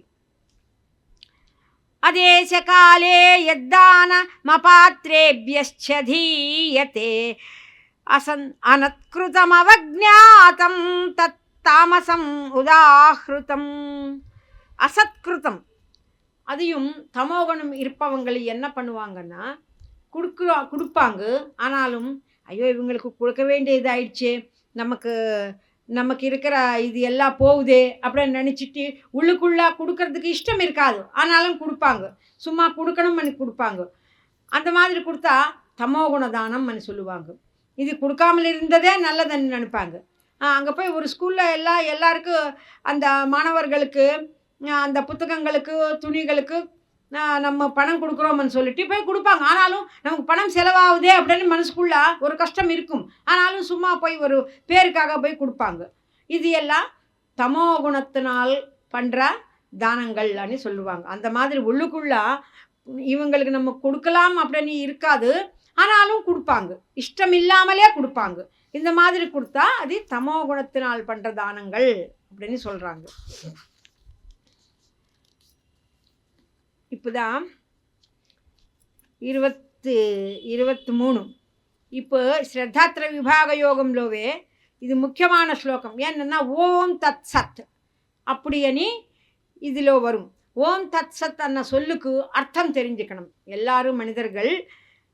A: அதேச காலே யத்தான மபாத்ரேபியஸ்ச தீயதே அனத்கிருதம் அவஜ்ஞாதம் தத் தாமசம் உதாஹ்ருதம். அசத்கிருதம், அதையும் தமோகுணம் இருப்பவங்களை என்ன பண்ணுவாங்கன்னா கொடுப்பாங்க. ஆனாலும் ஐயோ இவங்களுக்கு கொடுக்க வேண்டியது ஆயிடுச்சு, நமக்கு இருக்கிற இது எல்லாம் போகுதே அப்படின்னு நினச்சிட்டு உள்ளுக்குள்ளே கொடுக்கறதுக்கு இஷ்டம் இருக்காது. ஆனாலும் கொடுப்பாங்க, சும்மா கொடுக்கணும்னு கொடுப்பாங்க. அந்த மாதிரி கொடுத்தா தமோகுண தானம்னு சொல்லுவாங்க. இது கொடுக்காமல் இருந்ததே நல்லதுன்னு நினைப்பாங்க. அங்கே போய் ஒரு ஸ்கூலில் எல்லாருக்கும் அந்த மாணவர்களுக்கு அந்த புத்தகங்களுக்கு துணிகளுக்கு நம்ம பணம் கொடுக்குறோம்னு சொல்லிட்டு போய் கொடுப்பாங்க. ஆனாலும் நமக்கு பணம் செலவாகுதே அப்படின்னு மனசுக்குள்ள ஒரு கஷ்டம் இருக்கும். ஆனாலும் சும்மா போய் ஒரு பேருக்காக போய் கொடுப்பாங்க. இது எல்லாம் தமோ குணத்தினால் பண்ணுற தானங்கள்னு சொல்லுவாங்க. அந்த மாதிரி உள்ளுக்குள்ள இவங்களுக்கு நம்ம கொடுக்கலாம் அப்படின்னு இருக்காது, ஆனாலும் கொடுப்பாங்க, இஷ்டம் இல்லாமலே கொடுப்பாங்க. இந்த மாதிரி கொடுத்தா அது தமோ குணத்தினால் பண்ணுற தானங்கள் அப்படின்னு சொல்கிறாங்க. இப்போதான் 20 23. இப்போ శ్రద్ధాత్ర విభాగ యోగంలోవే ఇది ముఖ్యమైన శ్లోకం. ఏంటన్నా ఓం తత్ సత్ அப்படி అని இதில் வரும். ஓம் தத் சத் அன்ன சொல்லுக்கு அர்த்தம் தெரிஞ்சுக்கணும். எல்லாரும் மனிதர்கள்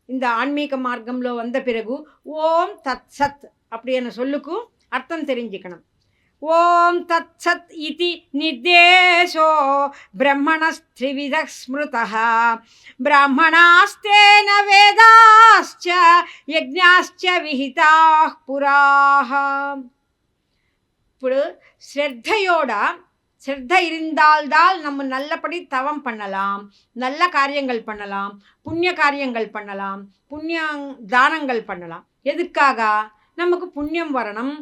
A: இந்த ஆன்மீக மார்க்கம்లో வந்த பிறகு ஓம் தத் சத் அப்படி அன்ன சொல்லுக்கு அர்த்தம் தெரிஞ்சுக்கணும். ஓம் தத் சத் இதி நிர்தேசோ பிரம்மணஸ்த்ரிவிதः ஸ்மிருதः பிராமணாஸ்தேன வேதாஸ்ச யஜ்ஞாஸ்ச விஹிதாः புராः. ఇప్పుడు ஸ்ரத்த இருந்தால்தான் நம்ம நல்லபடி தவம் பண்ணலாம், நல்ல காரியங்கள் பண்ணலாம், புண்ணிய காரியங்கள் பண்ணலாம், புண்ணிய தானங்கள் பண்ணலாம். எதுக்காக? நமக்கு புண்ணியம் வரணும்.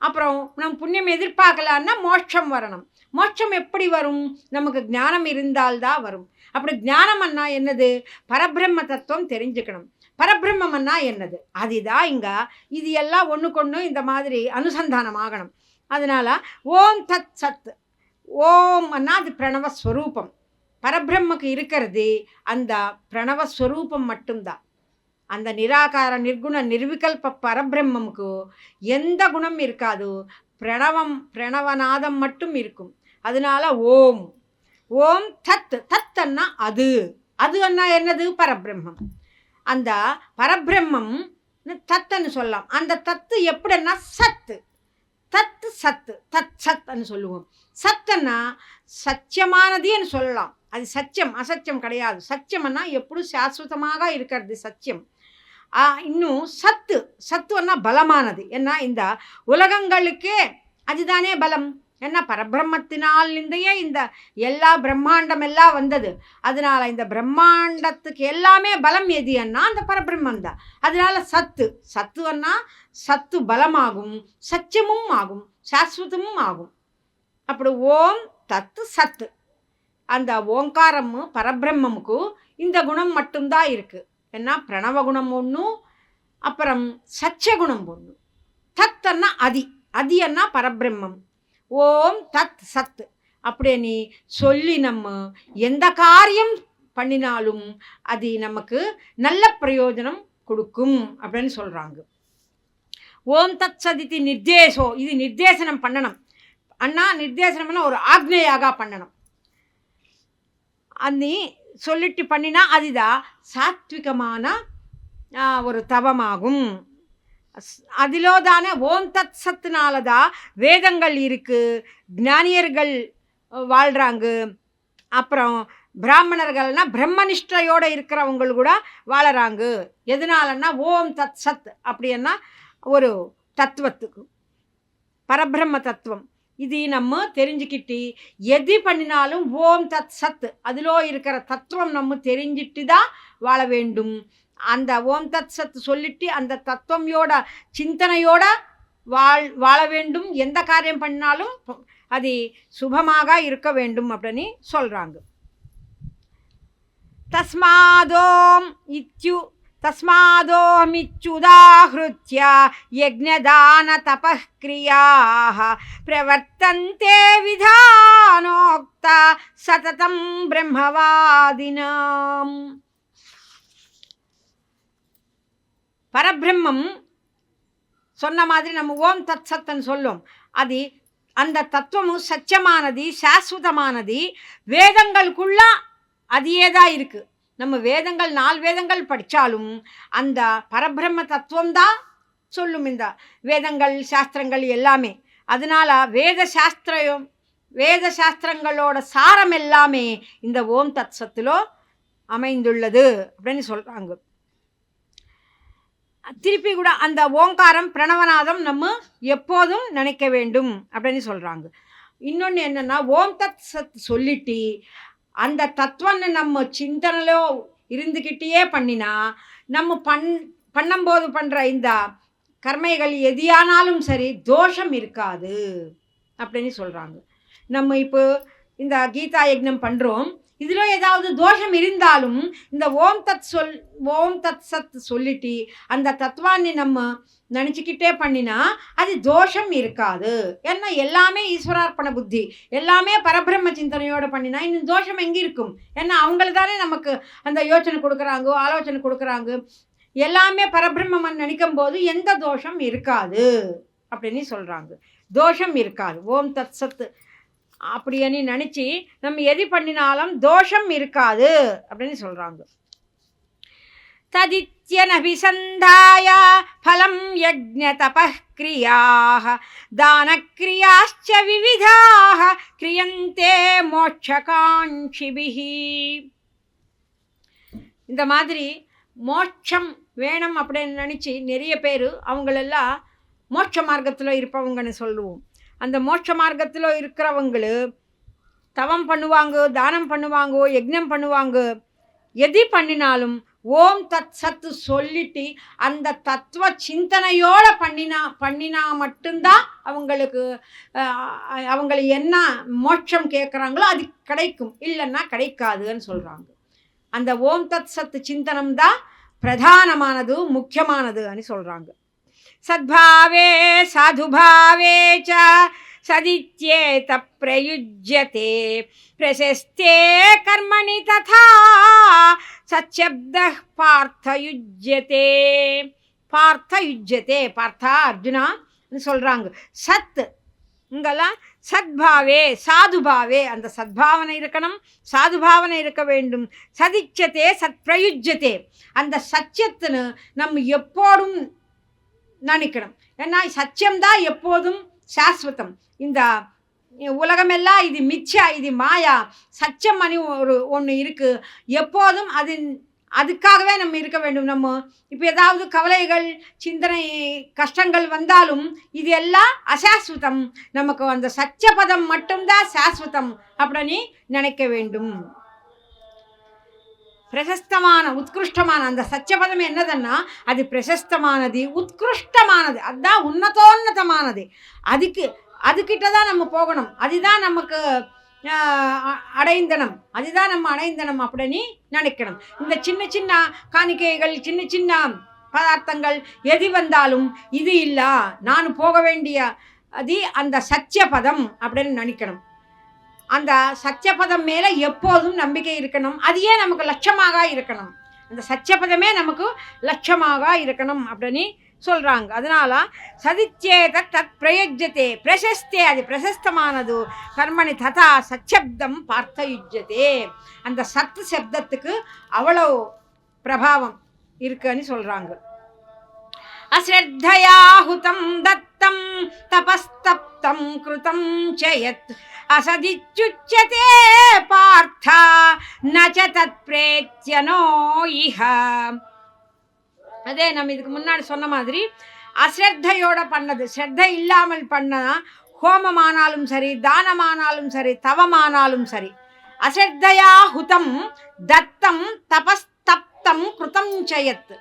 A: அப்புறம் நம்ம புண்ணியம் எதிர்பார்க்கலான்னா மோட்சம் வரணும். மோட்சம் எப்படி வரும்? நமக்கு ஞானம் இருந்தால்தான் வரும். அப்படி ஞானம்னா என்னது? பரபிரம்ம தத்துவம் தெரிஞ்சுக்கணும். பரபிரம்மன்னா என்னது? அதுதான் இங்கே இது எல்லாம் ஒன்றுக்கொன்று இந்த மாதிரி அனுசந்தானம் ஆகணும். அதனால் ஓம் தத் சத், ஓம் அண்ணா அது பிரணவஸ்வரூபம். பரபிரம்மக்கு இருக்கிறது அந்த பிரணவஸ்வரூபம் மட்டும்தான். அந்த நிராகார நிர்குண நிர்விகல்ப பரபிரம்மமுக்கு எந்த குணம் இருக்காது, பிரணவநாதம் மட்டும் இருக்கும். அதனால ஓம் ஓம் தத், தத் அண்ணா அது, அது அண்ணா என்னது? பரபிரம்மம். அந்த பரபிரம்மம் தத்துன்னு சொல்லலாம். அந்த தத்து எப்படின்னா சத்து, தத்து சத்து, தத் சத்துன்னு சொல்லுவோம். சத்துன்னா சத்தியமானதுன்னு சொல்லலாம். அது சத்தியம், அசத்தியம் கிடையாது. சத்தியம்னா எப்படும் சாஸ்வதமாக இருக்கிறது சத்தியம். இன்னும் சத்து, சத்துன்னா பலமானது. ஏன்னா இந்த உலகங்களுக்கே அதுதானே பலம். ஏன்னா பரபிரம்மத்தினாலேயே இந்த எல்லா பிரம்மாண்டம் எல்லாம் வந்தது. அதனால இந்த பிரம்மாண்டத்துக்கு எல்லாமே பலம் எதுன்னா அந்த பரபிரம்மம் தான். அதனால சத்து, சத்துன்னா சத்து பலமாகும், சத்தியமும் ஆகும், சாஸ்வதமும் ஆகும். அப்படி ஓம் தத்து சத்து, அந்த ஓங்காரம் பரபிரம்மமுக்கு இந்த குணம் மட்டும்தான் இருக்குது. ஏன்னா பிரணவ குணம் ஒன்று, அப்புறம் சத்திய குணம் ஒன்று. தத்துன்னா அதி, அதின்னா பரபிரம்மம். ஓம் தத் சத் அப்படி நீ சொல்லி நம்ம எந்த காரியம் பண்ணினாலும் அது நமக்கு நல்ல பிரயோஜனம் கொடுக்கும் அப்படின்னு சொல்கிறாங்க. ஓம் தத் சதித்தி நிர்தேசோ, இது நிர்தேசனம் பண்ணணும் அண்ணா. நிர்தேசனம்னா ஒரு ஆக்னேயாக பண்ணணும். அன்னி சொல்லிட்டு பண்ணினா அதுதான் சாத்விகமான ஒரு தவமாகும். அதிலோ தானே ஓம் தத் சத்துனால தான் வேதங்கள் இருக்குது, ஞானியர்கள் வாழ்கிறாங்க. அப்புறம் பிராமணர்கள்னா பிரம்மனிஷ்டையோடு இருக்கிறவங்க கூட வாழறாங்க. எதனாலன்னா ஓம் தத் சத் அப்படின்னா ஒரு தத்துவத்துக்கு, பரபிரம்ம தத்துவம். இது நம்ம தெரிஞ்சுக்கிட்டு எது பண்ணினாலும் ஓம் தத் சத் அதிலோ இருக்கிற தத்துவம் நம்ம தெரிஞ்சிட்டு தான் வாழ வேண்டும். அந்த ஓம் தத் சத் சொல்லிட்டு அந்த தத்துவமையோட சிந்தனையோட வாழ வேண்டும். எந்த காரியம் பண்ணாலும் அது சுபமாக இருக்க வேண்டும் அப்படின்னு சொல்கிறாங்க. தஸ்மாதோமிச்சுதாஹ்ருத்ய யஜ்ஞதான தபः க்ரியாः பிரவர்த்தந்தே விதானோக்த சததம் பிரம்மவாதினாம். பரபிரம்மம் சொன்ன மாதிரி நம்ம ஓம் தத் சத்துன்னு சொல்லும். அது அந்த தத்துவமும் சத்தியமானது, சாஸ்வதமானது. வேதங்களுக்குள்ள அதையே தான் இருக்குது. நம்ம வேதங்கள் 4 வேதங்கள் படித்தாலும் அந்த பரபிரம்ம தத்துவம் தான் சொல்லும் இந்த வேதங்கள் சாஸ்திரங்கள் எல்லாமே. அதனால் வேத சாஸ்திரங்களோட சாரம் எல்லாமே இந்த ஓம் தத் சத்திலோ அமைந்துள்ளது அப்படின்னு சொல்கிறாங்க. திருப்பி கூட அந்த ஓங்காரம் பிரணவநாதம் நம்ம எப்போதும் நினைக்க வேண்டும் அப்படின்னு சொல்கிறாங்க. இன்னொன்று என்னென்னா ஓம் தத் சத் சொல்லிட்டு அந்த தத்துவம்னு நம்ம சிந்தனையிலோ இருந்துக்கிட்டே பண்ணினா நம்ம பண்ணும்போது பண்ணுற இந்த கர்மைகள் எதியானாலும் சரி தோஷம் இருக்காது அப்படின்னு சொல்கிறாங்க. நம்ம இப்போ இந்த கீதா யஜ்ஞம் பண்ணுறோம். இதில் ஏதாவது தோஷம் இருந்தாலும் இந்த ஓம் தத் சத் சொல்லிட்டு அந்த தத்துவாన్ని நம்ம நினச்சிக்கிட்டே பண்ணினா அது தோஷம் இருக்காது. ஏன்னா எல்லாமே ஈஸ்வரார்ப்பண புத்தி, எல்லாமே பரபிரம்ம சிந்தனையோடு பண்ணினா இன்னும் தோஷம் எங்கே இருக்கும்? ஏன்னா அவங்கள தானே நமக்கு அந்த யோசனை கொடுக்குறாங்க, ஆலோசனை கொடுக்குறாங்க. எல்லாமே பரபிரம்மன் நினைக்கும் போது எந்த தோஷம் இருக்காது அப்படின்னு சொல்கிறாங்க. தோஷம் இருக்காது. ஓம் தத் சத்து அப்படின்னு நினச்சி நம்ம எது பண்ணினாலும் தோஷம் இருக்காது அப்படின்னு சொல்கிறாங்க. ததித்யனபிசந்தாய ஃபலம் யஜ்ஞ தபக்ரியாஹ தானக்ரியாச்ச விவிதாஹ கிரியந்தே மோட்சகாங்ஷிபிஹி. இந்த மாதிரி மோட்சம் வேணும் அப்படின்னு நினச்சி நிறைய பேர் அவங்களெல்லாம் மோட்ச மார்க்கத்தில் இருப்பவங்கன்னு சொல்லுவோம். அந்த மோட்ச மார்க்கத்தில் இருக்கிறவங்களு தவம் பண்ணுவாங்க, தானம் பண்ணுவாங்க, யஜ்ஞம் பண்ணுவாங்க. எது பண்ணினாலும் ஓம் தத் சத்து சொல்லிட்டு அந்த தத்துவ சிந்தனையோடு பண்ணினா மட்டும்தான் அவங்களை என்ன மோட்சம் கேட்குறாங்களோ அது கிடைக்கும், இல்லைன்னா கிடைக்காதுன்னு சொல்கிறாங்க. அந்த ஓம் தத் சத்து சிந்தனம் தான் பிரதானமானது, முக்கியமானதுன்னு சொல்கிறாங்க. சத்பாவே சாதுபாவே ச சதித்யேத பிரயுஜ்யதே பிரசஸ்தே கர்மணி ததா சத்சப்தः பார்த்தயுஜ்யதே. பார்த்தயுஜ்யதே, பார்த்தா அர்ஜுனா சொல்கிறாங்க. சத் இங்கெல்லாம் சத்பாவே சாதுபாவே, அந்த சத்பாவனை இருக்கணும், சாதுபாவனை இருக்க வேண்டும். சதிச்சதே சத் பிரயுஜ்யதே, அந்த சத்தியத்துன்னு நம்ம எப்போதும் நினைக்கணும். ஏன்னா சத்தியம்தான் எப்போதும் சாஸ்வதம். இந்த உலகமெல்லாம் இது மிச்சா, இது மாயா. சத்தியம் அணி ஒன்று இருக்குது, எப்போதும் அதுக்காகவே நம்ம இருக்க வேண்டும். நம்ம இப்போ ஏதாவது கவலைகள், சிந்தனை, கஷ்டங்கள் வந்தாலும் இது எல்லாம் அசாஸ்வதம். நமக்கு அந்த சத்தியபதம் மட்டும்தான் சாஸ்வதம் அப்படின்னு நினைக்க வேண்டும். பிரசஸ்தமான உத்கிருஷ்டமான அந்த சத்தியபதம் என்னதுன்னா அது பிரசஸ்தமானது, உத்கிருஷ்டமானது, அதுதான் உன்னதோன்னதமானது. அதுக்கிட்ட தான் நம்ம போகணும். அதுதான் நமக்கு அடைந்தனம், அதுதான் நம்ம அடைந்தனம் அப்படின்னு நினைக்கணும். இந்த சின்ன சின்ன காணிக்கைகள், சின்ன சின்ன பதார்த்தங்கள் எது வந்தாலும் இது இல்லை, நான் போக வேண்டிய அது அந்த சத்தியபதம் அப்படின்னு நினைக்கணும். அந்த சத்தியபதம் மேலே எப்போதும் நம்பிக்கை இருக்கணும். அதையே நமக்கு லட்சமாக இருக்கணும். அந்த சத்தியபதமே நமக்கு லட்சமாக இருக்கணும் அப்படின்னு சொல்கிறாங்க. அதனால சதிச்சேத தத் பிரயுஜ்யதே பிரசஸ்தே, அது பிரசஸ்தமானது. கர்மணி ததா சச்சப்தம் பார்த்தயுஜ்யதே, அந்த சத்து சப்தத்துக்கு அவ்வளோ பிரபாவம் இருக்குன்னு சொல்கிறாங்க. அஸ்ரத்தயாஹுதம் தத்தம் தபஸ்தப்தம் கிருதம் சயத் அசதிச்சுச்யதே பார்த்தா நச தத் பிரேத்யனோ இஹ. அதே நம்ம இதுக்கு முன்னாடி சொன்ன மாதிரி அஸ்ரத்தையோட பண்ணது, ஸ்ரத்தை இல்லாமல் பண்ணா ஹோமமானாலும் சரி, தானமானாலும் சரி, தவமானாலும் சரி. அஸ்ரத்தையா ஹுதம் தத்தம் தபஸ்தப்தம் கிருதம் சயத்.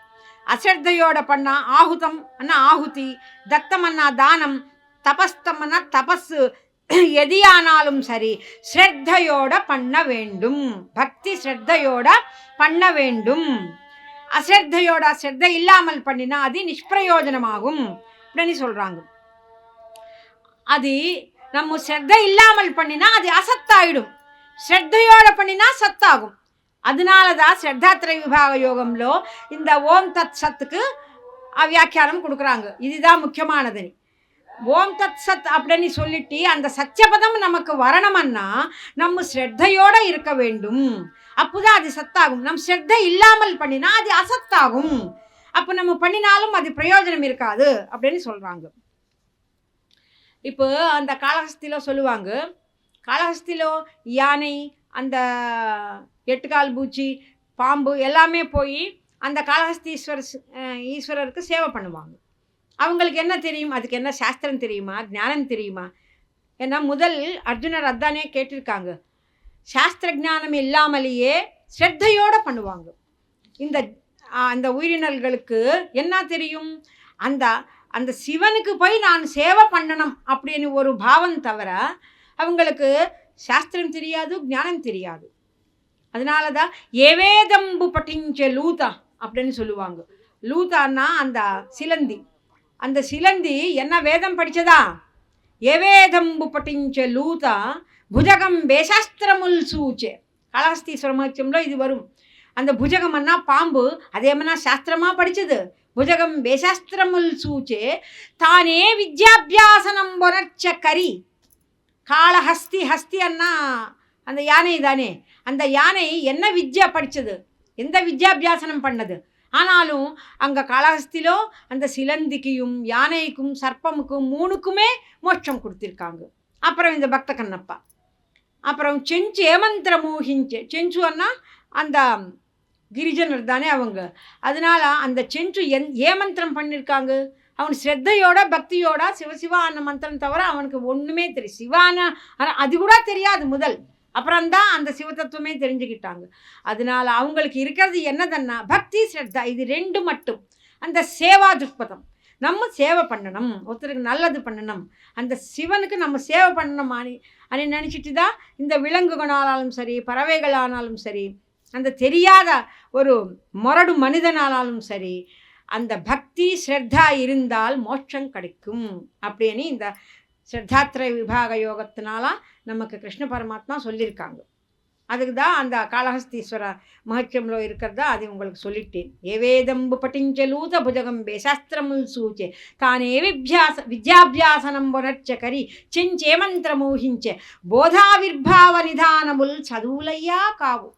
A: அஸ்ரத்தையோட பண்ணா ஆஹுதம் அண்ணா ஆகுதி, தத்தம் அண்ணா தானம், தபஸ்தம் அண்ணா தபஸு, எதியானாலும் சரி ஸ்ரத்தையோட பண்ண வேண்டும். பக்தி ஸ்ரத்தையோட பண்ண வேண்டும். அஸ்ரத்தையோட ஸ்ரத்தை இல்லாமல் பண்ணினா அது நிஷ்பிரயோஜனமாகும் அப்படின்னு சொல்கிறாங்க. அது நம்ம ஸ்ரத்தை இல்லாமல் பண்ணினா அது அசத்தாயிடும், ஸ்ரத்தையோட பண்ணினா சத்தாகும். அதனால தான் ஸ்ரத்தாத்ரய விபாக யோகம்லோ இந்த ஓம் தத் சத்துக்கு வியாக்கியானம் கொடுக்குறாங்க. இதுதான் முக்கியமானது. ஓம் தத் சத் அப்படின்னு சொல்லிட்டு அந்த சத்தியபதம் நமக்கு வரணும்னா நம்ம ஸ்ரத்தையோடு இருக்க வேண்டும். அப்போதான் அது சத்தாகும். நம் ஸ்ரத்தை இல்லாமல் பண்ணினா அது அசத்தாகும். அப்போ நம்ம பண்ணினாலும் அது பிரயோஜனம் இருக்காது அப்படின்னு சொல்கிறாங்க. இப்போ அந்த காளஹஸ்தியில் சொல்லுவாங்க, காளஹஸ்தியில் யானை, அந்த 8 கால் பூச்சி, பாம்பு எல்லாமே போய் அந்த காளஹஸ்தி ஈஸ்வரருக்கு சேவை பண்ணுவாங்க. அவங்களுக்கு என்ன தெரியும்? அதுக்கு என்ன சாஸ்திரம் தெரியுமா, ஞானம் தெரியுமா? ஏன்னா முதல் அர்ஜுனர் அதானே கேட்டிருக்காங்க. சாஸ்திர ஞானம் இல்லாமலேயே ஸ்ரத்தையோடு பண்ணுவாங்க. அந்த உயிரினல்களுக்கு என்ன தெரியும்? அந்த சிவனுக்கு போய் நான் சேவை பண்ணணும் அப்படின்னு ஒரு பாவம் தவிர அவங்களுக்கு சாஸ்திரம் தெரியாது, ஞானம் தெரியாது. அதனால தான் ஏவேதம்பு பட்டிஞ்ச லூதா அப்படின்னு சொல்லுவாங்க. லூதான்னா அந்த சிலந்தி. அந்த சிலந்தி என்ன வேதம் படித்ததா? ஏவேதம்பு பட்டிஞ்ச லூதா புஜகம் வேசாஸ்திரமுல் சூச்சே. காளஹஸ்தீஸ்வர மகத்தியம்ல இது வரும். அந்த புஜகம்னா பாம்பு, அதேமனா சாஸ்திரமாக படித்தது. புஜகம் வேசாஸ்திரமுல் சூச்சே தானே வித்யாபியாசனம் பொனர்ச்ச கரி. காளஹஸ்தி, ஹஸ்தி அண்ணா அந்த யானை தானே. அந்த யானை என்ன வித்யா படித்தது, எந்த வித்யாபியாசனம் பண்ணது? ஆனாலும் அங்கே காளஹஸ்திலோ அந்த சிலந்திக்கும் யானைக்கும் சர்ப்பமுக்கும் மூணுக்குமே மோட்சம் கொடுத்துருக்காங்க. அப்புறம் இந்த பக்த கண்ணப்பா, அப்புறம் செஞ்சு ஏமந்திர மோகிஞ்சு. செஞ்சு அண்ணா அந்த கிரிஜனர் தானே அவங்க. அதனால அந்த செஞ்சு ஏமந்திரம் பண்ணியிருக்காங்க. அவன் ஸ்ரத்தையோட பக்தியோட சிவசிவா அந்த மந்திரம் தவிர அவனுக்கு ஒன்றுமே தெரியும். சிவான அது கூட தெரியாது முதல், அப்புறம்தான் அந்த சிவதத்துவமே தெரிஞ்சுக்கிட்டாங்க. அதனால அவங்களுக்கு இருக்கிறது என்னதுன்னா பக்தி ஸ்ரத்தா, இது ரெண்டு மட்டும். அந்த சேவா துஷ்பதம், நம்ம சேவை பண்ணணும், ஒருத்தருக்கு நல்லது பண்ணணும், அந்த சிவனுக்கு நம்ம சேவை பண்ணணும் అని நினச்சிட்டு தான் இந்த விலங்குகளானாலும் சரி, பறவைகளானாலும் சரி, அந்த தெரியாத ஒரு மொரடு மனிதனானாலும் சரி, அந்த பக்தி ஸ்ரத்தா இருந்தால் மோட்சம் கிடைக்கும் அப்படின்னு இந்த ஸ்ரத்தாத்ரய விபாக யோகத்தினால நமக்கு கிருஷ்ண பரமாத்மா சொல்லியிருக்காங்க. அதுக்கு தான் அந்த காளஹஸ்தீஸ்வர மகத்தியம்ல இருக்கிறதா அது உங்களுக்கு சொல்லிட்டேன். ஏவேதம்பு பட்டிஞ்சலூத புஜகம் வேசாஸ்திரமுல் சூச்சே தானே வித்யாபியாசனம் புனர்ச்ச கரி చెంచే మంత్రమోహించే బోధావిర్భావ నిధానముల్ చదువులయ్యా కావు.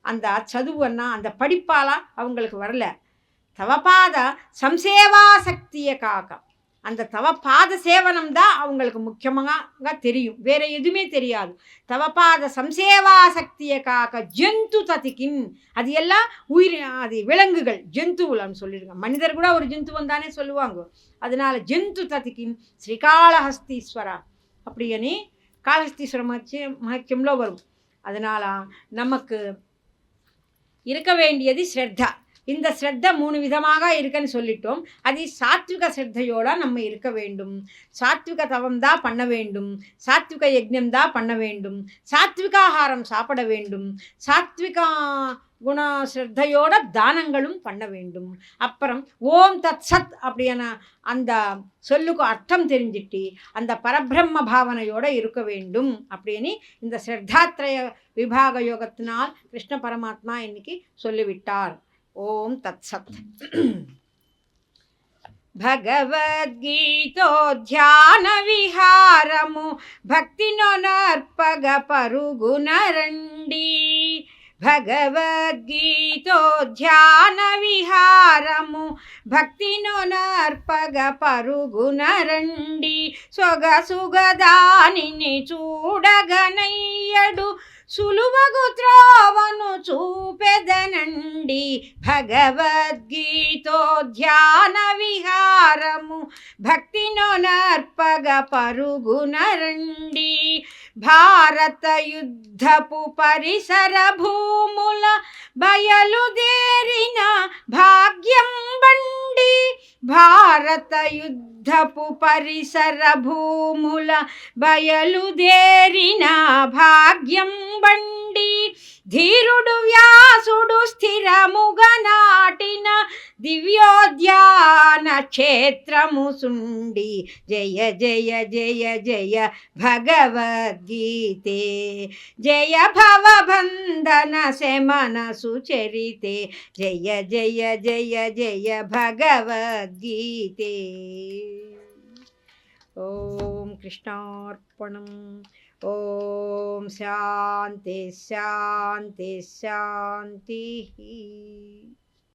A: அந்த சதுவுன்னா அந்த படிப்பால் அவங்களுக்கு வரல. தவபாத சம்சேவாசக்தியை காக்க, அந்த தவபாத சேவனம் தான் அவங்களுக்கு முக்கியமாக தெரியும், வேற எதுவுமே தெரியாது. தவபாத சம்சேவாசக்தியை காக்க ஜந்து ததிக்கின், அது எல்லாம் உயிர், அது விலங்குகள் ஜந்துன்னு சொல்லிடுங்க. மனிதர் கூட ஒரு ஜந்துவன் தானே சொல்லுவாங்க. அதனால ஜந்து ததிக்கின் ஸ்ரீகாளஹஸ்தீஸ்வரா அப்படின்னு காளஹஸ்தீஸ்வர மகத்தியம்ல வரும். அதனால நமக்கு இருக்க வேண்டியது ஸ்ரத்தா. இந்த ஸ்ரத்த 3 விதமாக இருக்குன்னு சொல்லிட்டோம். அது சாத்விக ஸ்ரத்தையோடு நம்ம இருக்க வேண்டும். சாத்விக தவம் தான் பண்ண வேண்டும், சாத்விக யஜ்ஞம் தான் பண்ண வேண்டும், சாத்விகாகாரம் சாப்பிட வேண்டும், சாத்விக குண ஸ்ரத்தையோட தானங்களும் பண்ண வேண்டும். அப்புறம் ஓம் தத் சத் அப்படியான அந்த சொல்லுக்கு அர்த்தம் தெரிஞ்சிட்டு அந்த பரபிரம்ம பாவனையோடு இருக்க வேண்டும் அப்படின்னு இந்த ஸ்ரத்தாத்ரய விபாக யோகத்தினால் கிருஷ்ண பரமாத்மா இன்னைக்கு சொல்லிவிட்டார். ஓம் தத் சத். భగవద్గీతోధ్యాన విహారము భక్తినో నర్పగ పరుగునరండి. భగవద్గీతోధ్యాన విహారము భక్తినో నర్పగ పరుగునరండి. సొగసుగదానిని చూడగనయ్యడు సులువగు త్రోవను చూపెదనండి. భగవద్గీతోధ్యాన విహారము భక్తినో నర్పగ పరుగునరండి. భారత యుద్ధపు పరిసర భూముల బయలుదేరిన భాగ్యం బండి. భారత యుద్ధపు పరిసర భూముల బయలుదేరిన భాగ్యం బండి. ధీరుడు వ్యాసుడు స్థిరముగా నాటిన దివ్యోద్యాన క్షేత్రము సుండి. జయ జయ జయ జయ భగవద్గీతే, జయ భవబంధన శమన సుచరితే. జయ జయ జయ జయ భగవద్గీతే. ఓం కృష్ణార్పణం. ఓం శాంతి శాంతి శాంతి.